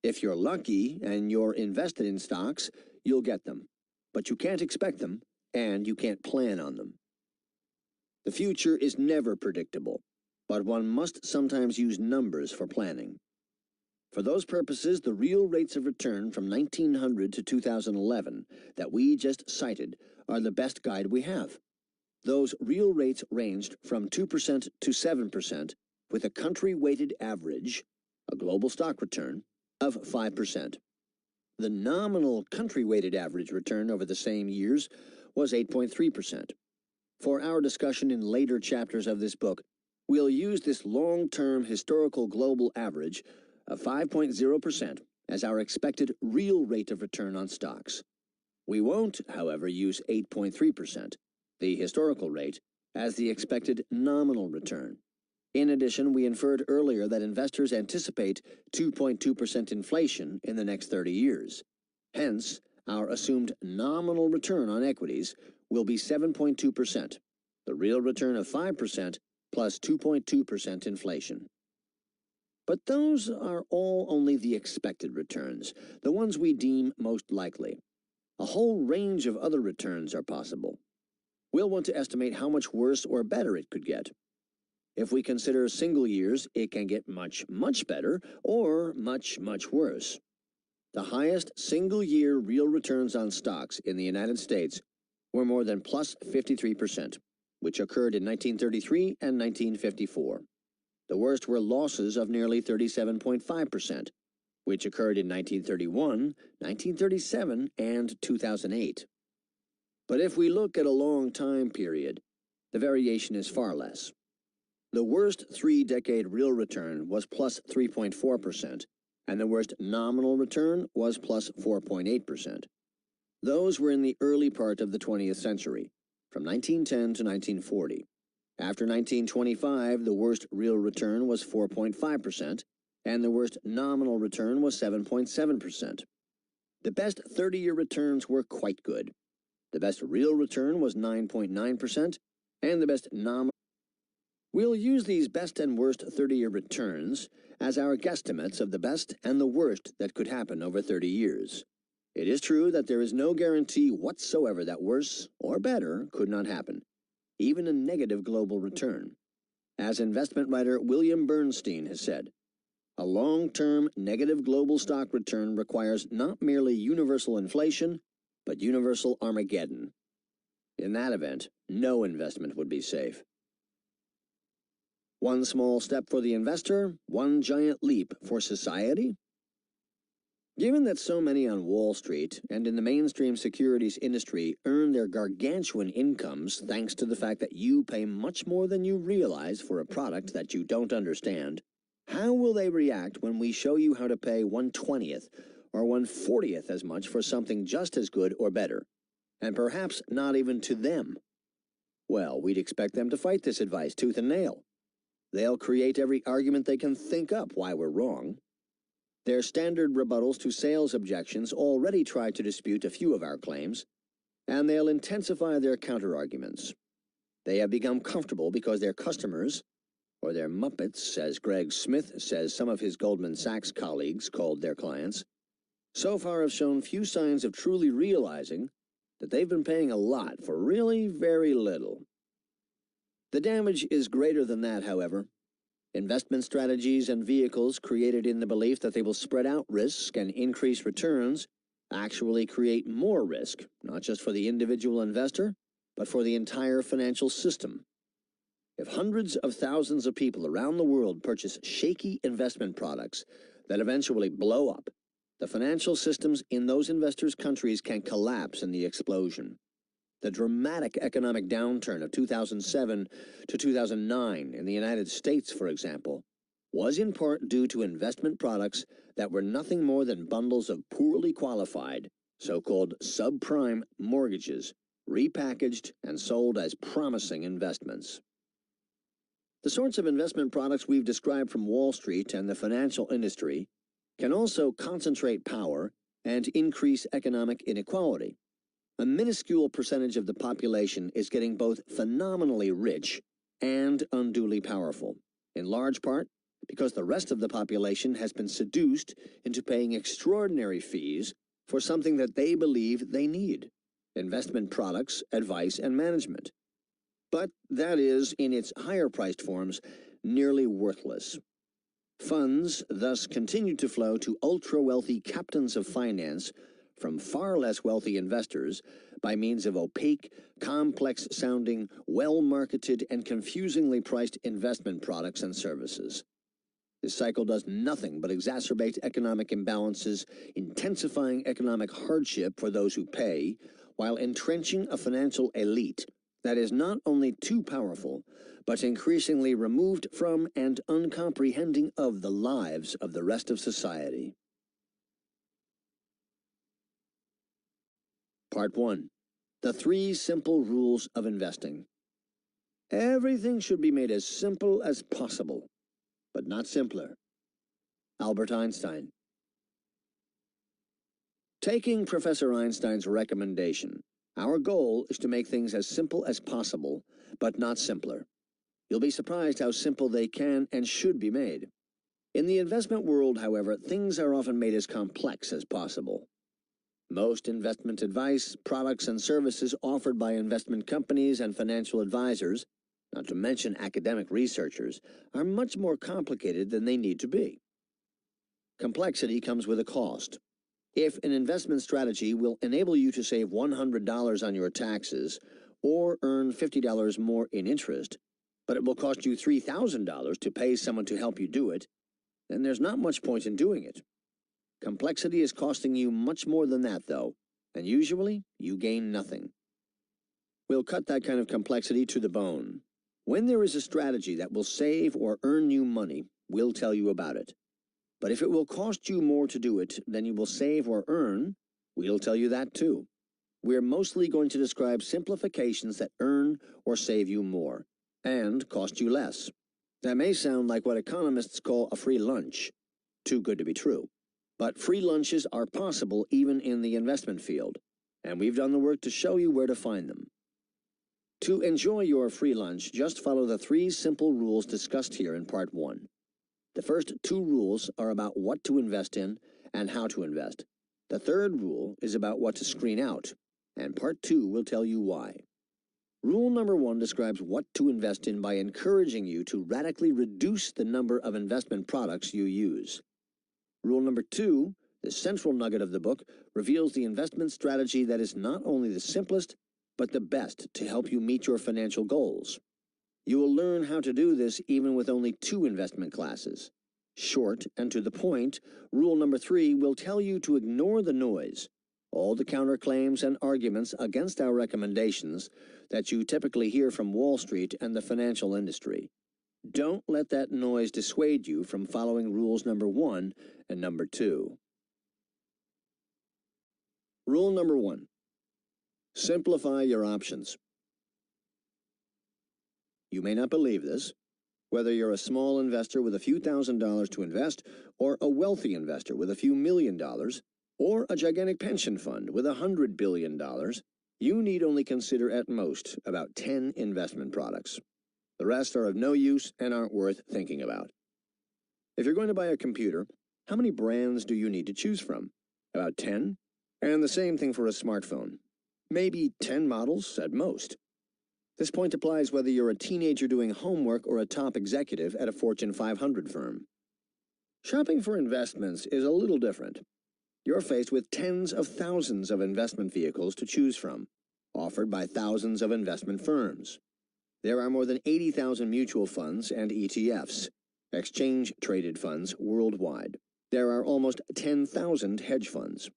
If you're lucky and you're invested in stocks, you'll get them, but you can't expect them, and you can't plan on them. The future is never predictable, but one must sometimes use numbers for planning. For those purposes, the real rates of return from 1900 to 2011 that we just cited are the best guide we have. Those real rates ranged from 2% to 7%, with a country-weighted average, a global stock return, of 5%. The nominal country-weighted average return over the same years was 8.3%. For our discussion in later chapters of this book, we'll use this long-term historical global average of 5.0% as our expected real rate of return on stocks. We won't, however, use 8.3%, the historical rate, as the expected nominal return. In addition, we inferred earlier that investors anticipate 2.2% inflation in the next 30 years. Hence, our assumed nominal return on equities will be 7.2%, the real return of 5% plus 2.2% inflation. But those are all only the expected returns, the ones we deem most likely. A whole range of other returns are possible. We'll want to estimate how much worse or better it could get. If we consider single years, it can get much, much better or much, much worse. The highest single-year real returns on stocks in the United States were more than plus 53%, which occurred in 1933 and 1954. The worst were losses of nearly 37.5%, which occurred in 1931, 1937, and 2008. But if we look at a long time period, the variation is far less. The worst three-decade real return was plus 3.4%, and the worst nominal return was plus 4.8%. Those were in the early part of the 20th century, from 1910 to 1940. After 1925, the worst real return was 4.5%, and the worst nominal return was 7.7%. The best 30-year returns were quite good. The best real return was 9.9%, and the best nominal. We'll use these best and worst 30-year returns as our guesstimates of the best and the worst that could happen over 30 years. It is true that there is no guarantee whatsoever that worse or better could not happen, even a negative global return. As investment writer William Bernstein has said, a long-term negative global stock return requires not merely universal inflation, but universal Armageddon. In that event, no investment would be safe. One small step for the investor, one giant leap for society? Given that so many on Wall Street and in the mainstream securities industry earn their gargantuan incomes thanks to the fact that you pay much more than you realize for a product that you don't understand, how will they react when we show you how to pay 1/20th or 1/40th as much for something just as good or better, and perhaps not even to them? Well, we'd expect them to fight this advice tooth and nail. They'll create every argument they can think up why we're wrong. Their standard rebuttals to sales objections already try to dispute a few of our claims, and they'll intensify their counterarguments. They have become comfortable because their customers, or their Muppets, as Greg Smith says some of his Goldman Sachs colleagues called their clients, so far have shown few signs of truly realizing that they've been paying a lot for really very little. The damage is greater than that, however. Investment strategies and vehicles created in the belief that they will spread out risk and increase returns actually create more risk, not just for the individual investor, but for the entire financial system. If hundreds of thousands of people around the world purchase shaky investment products that eventually blow up, the financial systems in those investors' countries can collapse in the explosion. The dramatic economic downturn of 2007 to 2009 in the United States, for example, was in part due to investment products that were nothing more than bundles of poorly qualified, so-called subprime mortgages, repackaged and sold as promising investments. The sorts of investment products we've described from Wall Street and the financial industry can also concentrate power and increase economic inequality. A minuscule percentage of the population is getting both phenomenally rich and unduly powerful, in large part because the rest of the population has been seduced into paying extraordinary fees for something that they believe they need: investment products, advice, and management. But that is, in its higher-priced forms, nearly worthless. Funds thus continue to flow to ultra-wealthy captains of finance from far less wealthy investors by means of opaque, complex-sounding, well-marketed, and confusingly priced investment products and services. This cycle does nothing but exacerbate economic imbalances, intensifying economic hardship for those who pay, while entrenching a financial elite that is not only too powerful, but increasingly removed from and uncomprehending of the lives of the rest of society. Part 1. The 3 simple rules of investing. Everything should be made as simple as possible, but not simpler. Albert Einstein. Taking Professor Einstein's recommendation, our goal is to make things as simple as possible, but not simpler. You'll be surprised how simple they can and should be made. In the investment world, however, things are often made as complex as possible. Most investment advice, products, and services offered by investment companies and financial advisors, not to mention academic researchers, are much more complicated than they need to be. Complexity comes with a cost. If an investment strategy will enable you to save $100 on your taxes or earn $50 more in interest, but it will cost you $3,000 to pay someone to help you do it, then there's not much point in doing it. Complexity is costing you much more than that, though, and usually you gain nothing. We'll cut that kind of complexity to the bone. When there is a strategy that will save or earn you money, we'll tell you about it. But if it will cost you more to do it than you will save or earn, we'll tell you that too. We're mostly going to describe simplifications that earn or save you more, and cost you less. That may sound like what economists call a free lunch. Too good to be true. But free lunches are possible even in the investment field, and we've done the work to show you where to find them. To enjoy your free lunch, just follow the 3 simple rules discussed here in Part 1. The first 2 rules are about what to invest in and how to invest. The third rule is about what to screen out, and Part 2 will tell you why. Rule number 1 describes what to invest in by encouraging you to radically reduce the number of investment products you use. Rule number 2, the central nugget of the book, reveals the investment strategy that is not only the simplest, but the best to help you meet your financial goals. You will learn how to do this even with only 2 investment classes. Short and to the point, rule number 3 will tell you to ignore the noise, all the counterclaims and arguments against our recommendations that you typically hear from Wall Street and the financial industry. Don't let that noise dissuade you from following rules number 1 and number 2. Rule number 1. Simplify your options. You may not believe this. Whether you're a small investor with a few $1,000s to invest, or a wealthy investor with a few $1 million, or a gigantic pension fund with $100 billion, you need only consider at most about 10 investment products. The rest are of no use and aren't worth thinking about. If you're going to buy a computer, how many brands do you need to choose from? About 10? And the same thing for a smartphone. Maybe 10 models at most. This point applies whether you're a teenager doing homework or a top executive at a Fortune 500 firm. Shopping for investments is a little different. You're faced with tens of thousands of investment vehicles to choose from, offered by thousands of investment firms. There are more than 80,000 mutual funds and ETFs, exchange-traded funds worldwide. There are almost 10,000 hedge funds.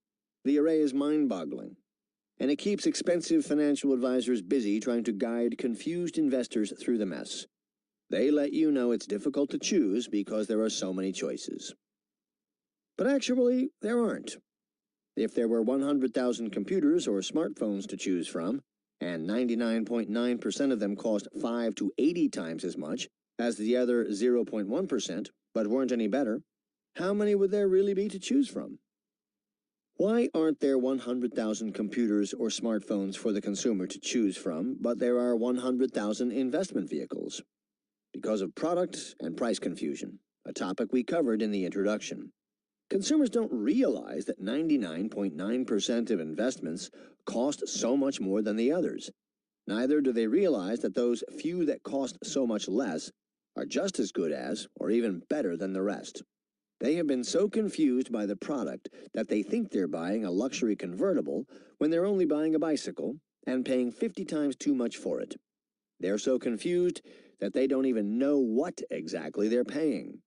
The array is mind-boggling, and it keeps expensive financial advisors busy trying to guide confused investors through the mess. They let you know it's difficult to choose because there are so many choices. But actually, there aren't. If there were 100,000 computers or smartphones to choose from, and 99.9% of them cost 5 to 80 times as much as the other 0.1%, but weren't any better, how many would there really be to choose from? Why aren't there 100,000 computers or smartphones for the consumer to choose from, but there are 100,000 investment vehicles? Because of product and price confusion, a topic we covered in the introduction. Consumers don't realize that 99.9% of investments cost so much more than the others. Neither do they realize that those few that cost so much less are just as good as, or even better than the rest. They have been so confused by the product that they think they're buying a luxury convertible when they're only buying a bicycle and paying 50 times too much for it. They're so confused that they don't even know what exactly they're paying.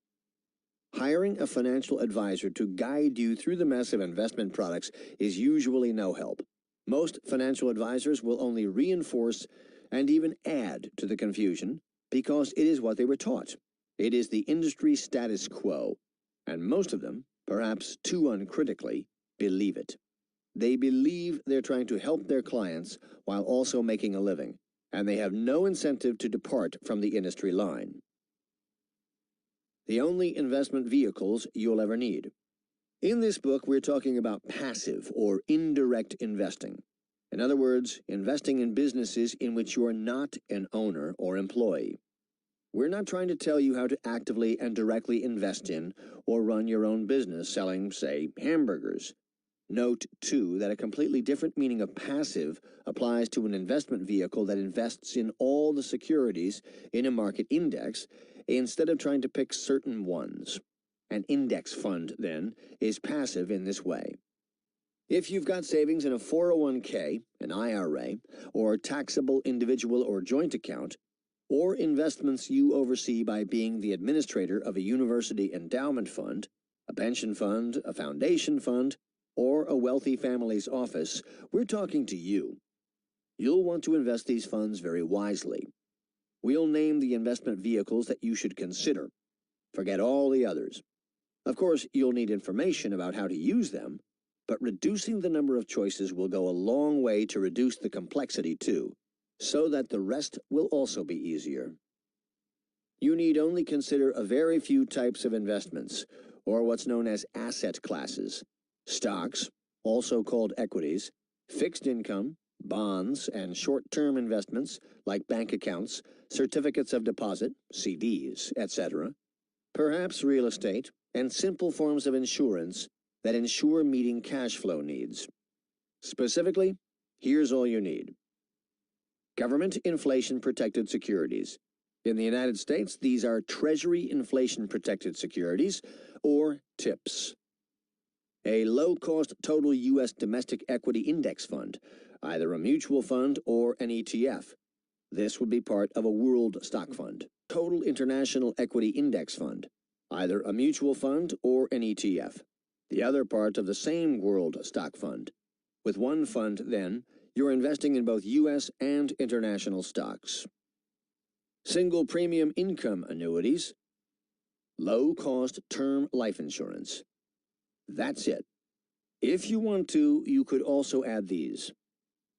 Hiring a financial advisor to guide you through the mess of investment products is usually no help. Most financial advisors will only reinforce and even add to the confusion because it is what they were taught. It is the industry status quo, and most of them, perhaps too uncritically, believe it. They believe they're trying to help their clients while also making a living, and they have no incentive to depart from the industry line. The only investment vehicles you'll ever need. In this book, we're talking about passive or indirect investing. In other words, investing in businesses in which you're not an owner or employee. We're not trying to tell you how to actively and directly invest in or run your own business selling, say, hamburgers. Note, too, that a completely different meaning of passive applies to an investment vehicle that invests in all the securities in a market index instead of trying to pick certain ones. An index fund, then, is passive in this way. If you've got savings in a 401k, an IRA, or taxable individual or joint account, or investments you oversee by being the administrator of a university endowment fund, a pension fund, a foundation fund, or a wealthy family's office, we're talking to you. You'll want to invest these funds very wisely. We'll name the investment vehicles that you should consider. Forget all the others. Of course, you'll need information about how to use them, but reducing the number of choices will go a long way to reduce the complexity too, so that the rest will also be easier. You need only consider a very few types of investments, or what's known as asset classes: stocks, also called equities, fixed income, bonds, and short-term investments like bank accounts, certificates of deposit, CDs, etc., perhaps real estate, and simple forms of insurance that ensure meeting cash flow needs. Specifically, here's all you need. Government inflation-protected securities. In the United States, these are Treasury inflation-protected securities, or TIPS. A low-cost total U.S. domestic equity index fund, either a mutual fund or an ETF. This would be part of a world stock fund. Total international equity index fund, either a mutual fund or an ETF. The other part of the same world stock fund. With one fund, then, you're investing in both U.S. and international stocks. Single premium income annuities. Low-cost term life insurance. That's it. If you want to, you could also add these: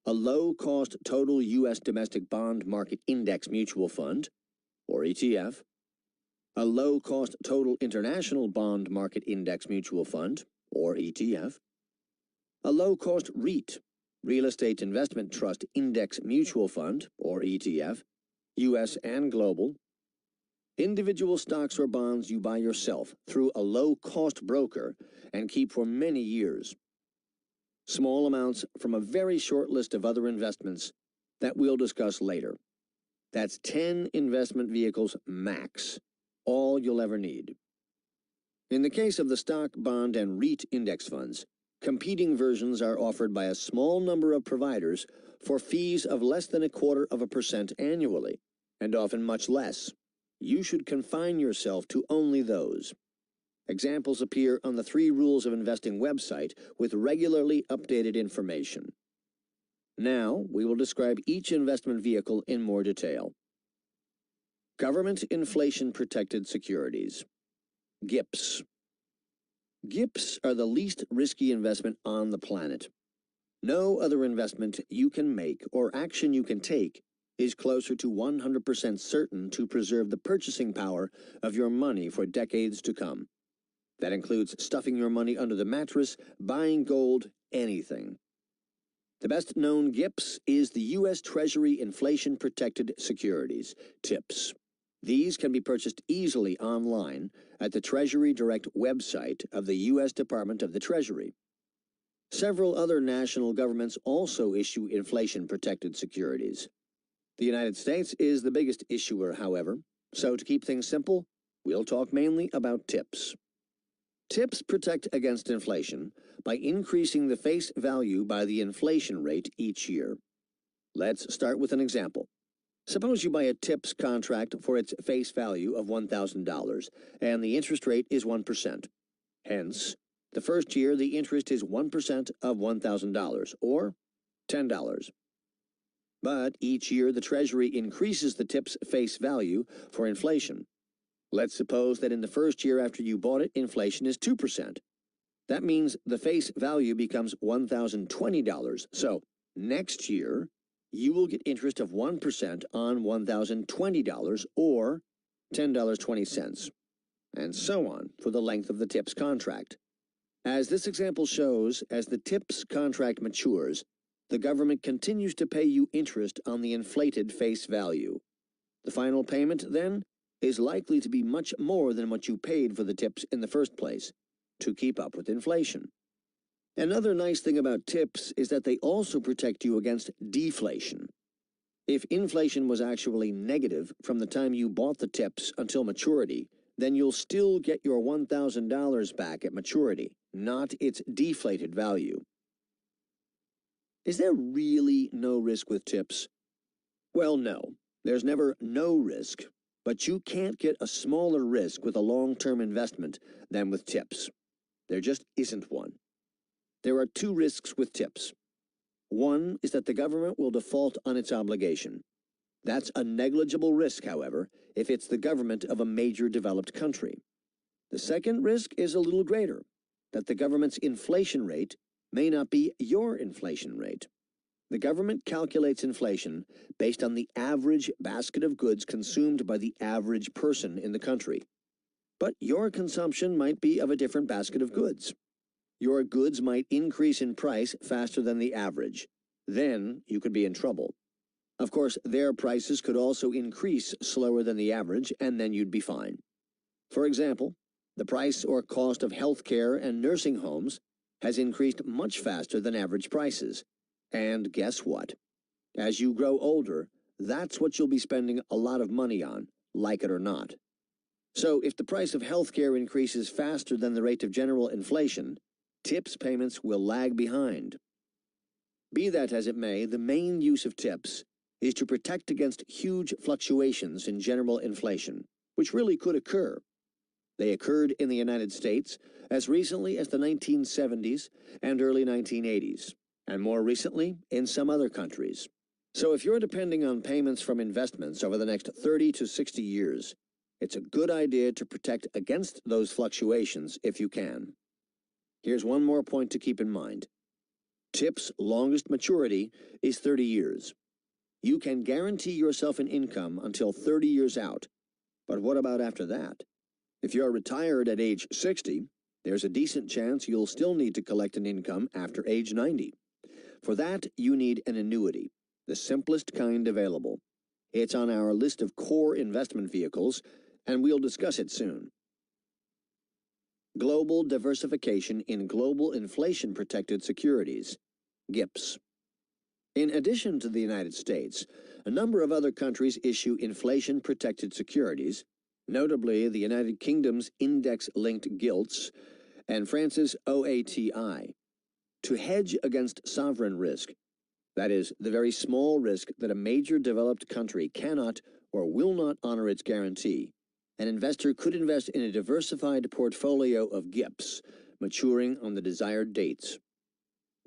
a low-cost total U.S. domestic bond market index mutual fund, or ETF, a low-cost total international bond market index mutual fund, or ETF, a low-cost REIT, real estate investment trust index mutual fund, or ETF, U.S. and global, individual stocks or bonds you buy yourself through a low-cost broker and keep for many years. Small amounts from a very short list of other investments that we'll discuss later. That's 10 investment vehicles max, all you'll ever need. In the case of the stock, bond, and REIT index funds, competing versions are offered by a small number of providers for fees of less than 0.25% annually, and often much less. You should confine yourself to only those. Examples appear on the 3 Rules of Investing website with regularly updated information. Now, we will describe each investment vehicle in more detail. Government Inflation-Protected Securities, GIPS. GIPS are the least risky investment on the planet. No other investment you can make or action you can take is closer to 100% certain to preserve the purchasing power of your money for decades to come. That includes stuffing your money under the mattress, buying gold, anything. The best known GIPS is the U.S. Treasury Inflation Protected Securities, TIPS. These can be purchased easily online at the Treasury Direct website of the U.S. Department of the Treasury. Several other national governments also issue inflation-protected securities. The United States is the biggest issuer, however, so to keep things simple, we'll talk mainly about TIPS. TIPS protect against inflation by increasing the face value by the inflation rate each year. Let's start with an example. Suppose you buy a TIPS contract for its face value of $1,000, and the interest rate is 1%. Hence, the first year the interest is 1% of $1,000, or $10. But each year the Treasury increases the TIPS face value for inflation. Let's suppose that in the first year after you bought it, inflation is 2%. That means the face value becomes $1,020, so next year you will get interest of 1% on $1,020, or $10.20, and so on for the length of the TIPS contract. As this example shows, as the TIPS contract matures, the government continues to pay you interest on the inflated face value. The final payment, then, is likely to be much more than what you paid for the TIPS in the first place, to keep up with inflation. Another nice thing about TIPS is that they also protect you against deflation. If inflation was actually negative from the time you bought the TIPS until maturity, then you'll still get your $1,000 back at maturity, not its deflated value. Is there really no risk with TIPS? Well, no. There's never no risk, but you can't get a smaller risk with a long-term investment than with TIPS. There just isn't one. There are 2 risks with TIPS. One is that the government will default on its obligation. That's a negligible risk, however, if it's the government of a major developed country. The second risk is a little greater, that the government's inflation rate may not be your inflation rate. The government calculates inflation based on the average basket of goods consumed by the average person in the country. But your consumption might be of a different basket of goods. Your goods might increase in price faster than the average. Then you could be in trouble. Of course, their prices could also increase slower than the average, and then you'd be fine. For example, the price or cost of health care and nursing homes has increased much faster than average prices. And guess what? As you grow older, that's what you'll be spending a lot of money on, like it or not. So if the price of health care increases faster than the rate of general inflation, TIPS payments will lag behind. Be that as it may, the main use of TIPS is to protect against huge fluctuations in general inflation, which really could occur. They occurred in the United States as recently as the 1970s and early 1980s, and more recently in some other countries. So if you're depending on payments from investments over the next 30 to 60 years, it's a good idea to protect against those fluctuations if you can. Here's one more point to keep in mind. TIPS' longest maturity is 30 years. You can guarantee yourself an income until 30 years out. But what about after that? If you're retired at age 60, there's a decent chance you'll still need to collect an income after age 90. For that, you need an annuity, the simplest kind available. It's on our list of core investment vehicles, and we'll discuss it soon. Global Diversification in Global Inflation-Protected Securities, GIPS. In addition to the United States, a number of other countries issue inflation-protected securities, notably the United Kingdom's index-linked gilts and France's OATI, to hedge against sovereign risk, that is, the very small risk that a major developed country cannot or will not honor its guarantee, an investor could invest in a diversified portfolio of GIPs, maturing on the desired dates.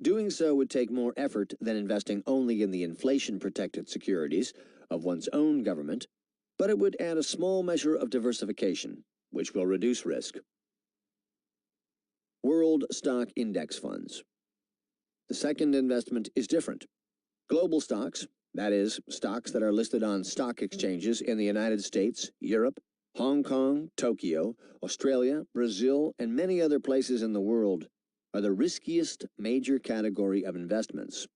Doing so would take more effort than investing only in the inflation-protected securities of one's own government, but it would add a small measure of diversification, which will reduce risk. World Stock Index Funds. The second investment is different. Global stocks, that is, stocks that are listed on stock exchanges in the United States, Europe, Hong Kong, Tokyo, Australia, Brazil, and many other places in the world, are the riskiest major category of investments.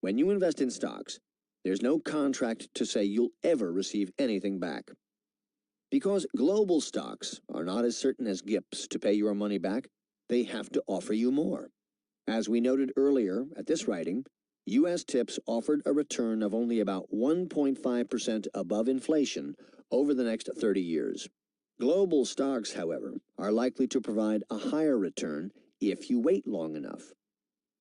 When you invest in stocks, there's no contract to say you'll ever receive anything back. Because global stocks are not as certain as GIPs to pay your money back, they have to offer you more. As we noted earlier at this writing, U.S. TIPS offered a return of only about 1.5% above inflation over the next 30 years. Global stocks, however, are likely to provide a higher return if you wait long enough.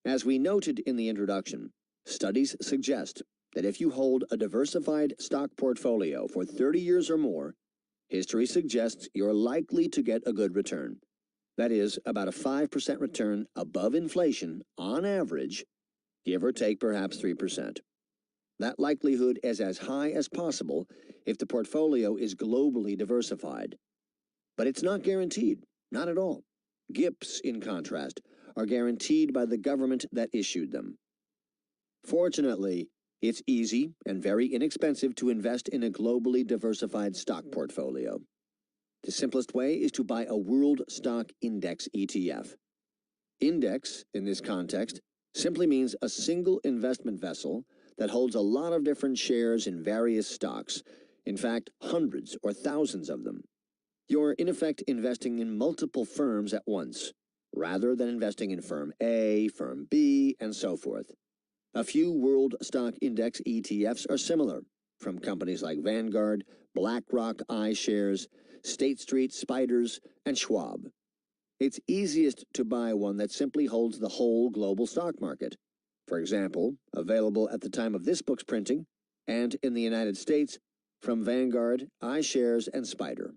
As we noted in the introduction, studies suggest that if you hold a diversified stock portfolio for 30 years or more, history suggests you're likely to get a good return. That is, about a 5% return above inflation on average, give or take perhaps 3%. That likelihood is as high as possible if the portfolio is globally diversified. But it's not guaranteed, not at all. GIPs, in contrast, are guaranteed by the government that issued them. Fortunately, it's easy and very inexpensive to invest in a globally diversified stock portfolio. The simplest way is to buy a World Stock Index ETF. Index, in this context, simply means a single investment vessel that holds a lot of different shares in various stocks, in fact, hundreds or thousands of them. You're in effect investing in multiple firms at once, rather than investing in firm A, firm B, and so forth. A few World Stock Index ETFs are similar, from companies like Vanguard, BlackRock iShares, State Street, Spiders, and Schwab. It's easiest to buy one that simply holds the whole global stock market. For example, available at the time of this book's printing, and in the United States, from Vanguard, iShares, and Spider.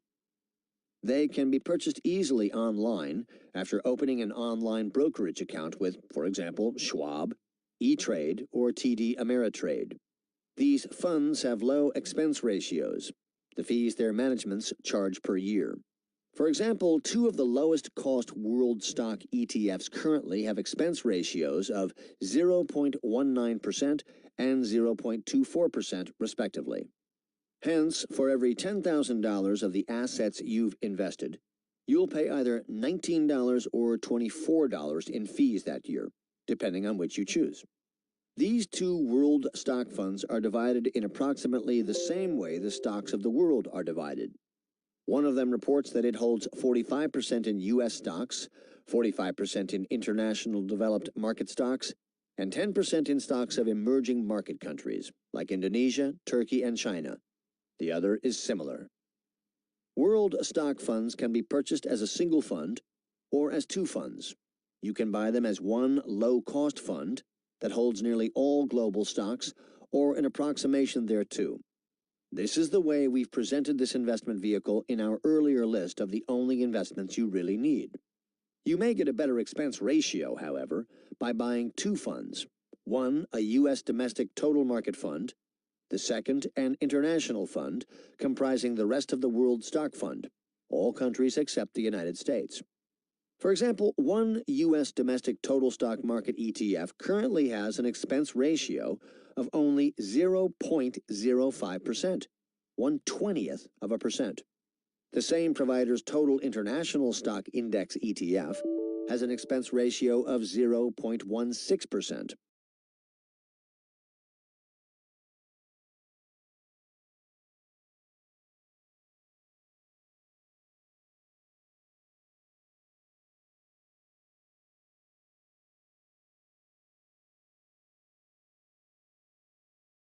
They can be purchased easily online after opening an online brokerage account with, for example, Schwab, E-Trade, or TD Ameritrade. These funds have low expense ratios, the fees their managements charge per year. For example, two of the lowest cost world stock ETFs currently have expense ratios of 0.19% and 0.24% respectively. Hence, for every $10,000 of the assets you've invested, you'll pay either $19 or $24 in fees that year, depending on which you choose. These two world stock funds are divided in approximately the same way the stocks of the world are divided. One of them reports that it holds 45% in U.S. stocks, 45% in international developed market stocks, and 10% in stocks of emerging market countries, like Indonesia, Turkey, and China. The other is similar. World stock funds can be purchased as a single fund or as two funds. You can buy them as one low-cost fund that holds nearly all global stocks or an approximation thereto. This is the way we've presented this investment vehicle in our earlier list of the only investments you really need. You may get a better expense ratio, however, by buying two funds, one a U.S. domestic total market fund, the second an international fund comprising the rest of the world stock fund, all countries except the United States. For example, one U.S. domestic total stock market ETF currently has an expense ratio of only 0.05%, 1/20%. The same provider's total international stock index ETF has an expense ratio of 0.16%.